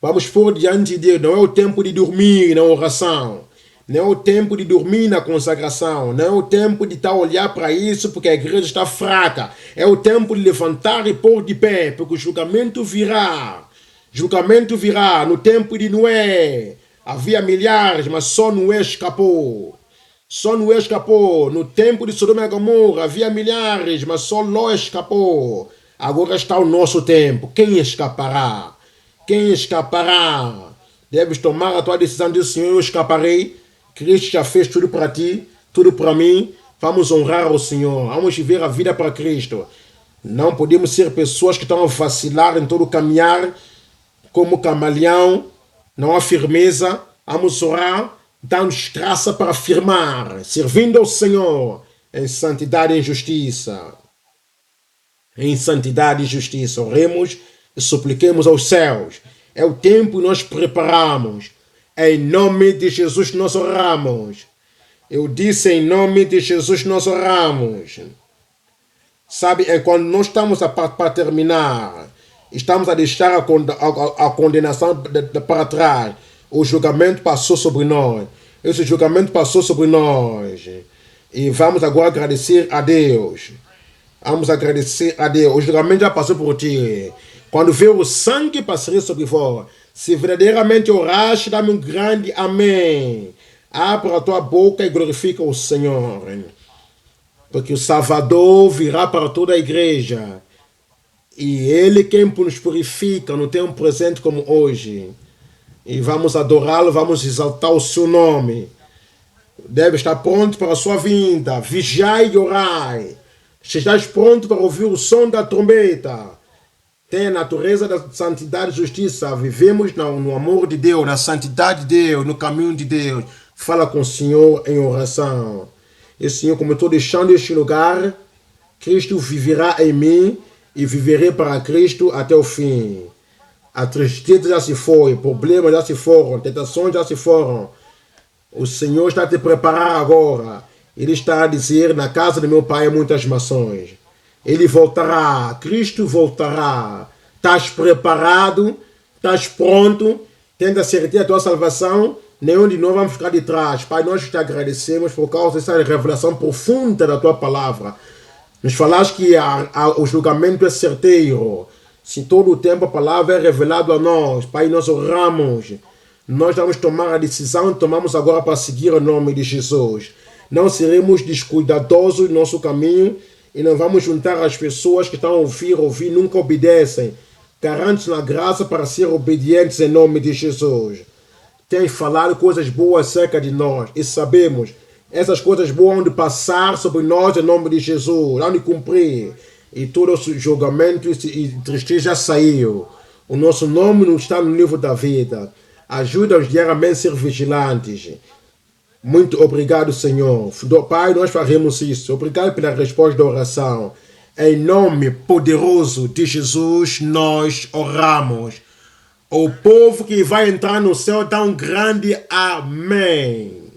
[SPEAKER 1] Vamos pôr diante de Deus. Não é o tempo de dormir na oração. Não é o tempo de dormir na consagração. Não é o tempo de estar a olhar para isso porque a igreja está fraca. É o tempo de levantar e pôr de pé, porque o julgamento virá. Julgamento virá no tempo de Noé. Havia milhares, mas só Noé escapou. Só Noé escapou. No tempo de Sodoma e Gomorra havia milhares, mas só Ló escapou. Agora está o nosso tempo. Quem escapará? Quem escapará? Deves tomar a tua decisão de Senhor, eu escaparei. Cristo já fez tudo para ti, tudo para mim. Vamos honrar o Senhor. Vamos viver a vida para Cristo. Não podemos ser pessoas que estão a vacilar em todo o caminhar, como camaleão. Não há firmeza. Vamos orar. dá-nos graça para afirmar, servindo ao Senhor em santidade e justiça. Em santidade e justiça, oremos e supliquemos aos céus. É o tempo que nós preparamos. Em nome de Jesus nós oramos. Eu disse em nome de Jesus nós oramos. Sabe, é quando nós estamos para terminar, estamos a deixar a condenação para trás. O julgamento passou sobre nós. Esse julgamento passou sobre nós. E vamos agora agradecer a Deus. Vamos agradecer a Deus. O julgamento já passou por ti. Quando vê o sangue passar sobre vós, se verdadeiramente oraste, dá-me um grande amém. Abra a tua boca e glorifica o Senhor. Porque o Salvador virá para toda a igreja. E Ele quem nos purifica no tempo presente como hoje. E vamos adorá-lo, vamos exaltar o seu nome. Deve estar pronto para a sua vinda. Vigiai e orai. Estás pronto para ouvir o som da trombeta. Tem a natureza da santidade e justiça. Vivemos no amor de Deus, na santidade de Deus, no caminho de Deus. Fala com o Senhor em oração. E Senhor, como eu estou deixando este lugar, Cristo viverá em mim e viverei para Cristo até o fim. A tristeza já se foi, problemas já se foram, tentações já se foram. O Senhor está a te preparar agora. Ele está a dizer, na casa do meu Pai há muitas maçãs. Ele voltará, Cristo voltará. Estás preparado? Estás pronto? Tens a certeza da tua salvação? Nenhum de nós vamos ficar de trás. Pai, nós te agradecemos por causa dessa revelação profunda da tua palavra. Nos falaste que o julgamento é certeiro. Se todo o tempo a palavra é revelada a nós, Pai, nós oramos. Nós vamos tomar a decisão, tomamos agora para seguir o nome de Jesus. Não seremos descuidadosos no nosso caminho e não vamos juntar as pessoas que estão a ouvir, nunca obedecem. Garante na graça para ser obedientes em nome de Jesus. Tem falado coisas boas acerca de nós e sabemos essas coisas boas hão de passar sobre nós em nome de Jesus, hão de cumprir. E todo o julgamento e tristeza já saiu. O nosso nome não está no livro da vida. Ajuda-nos diariamente a ser vigilantes. Muito obrigado, Senhor. Pai, nós faremos isso. Obrigado pela resposta da oração. Em nome poderoso de Jesus, nós oramos. O povo que vai entrar no céu dá um grande amém.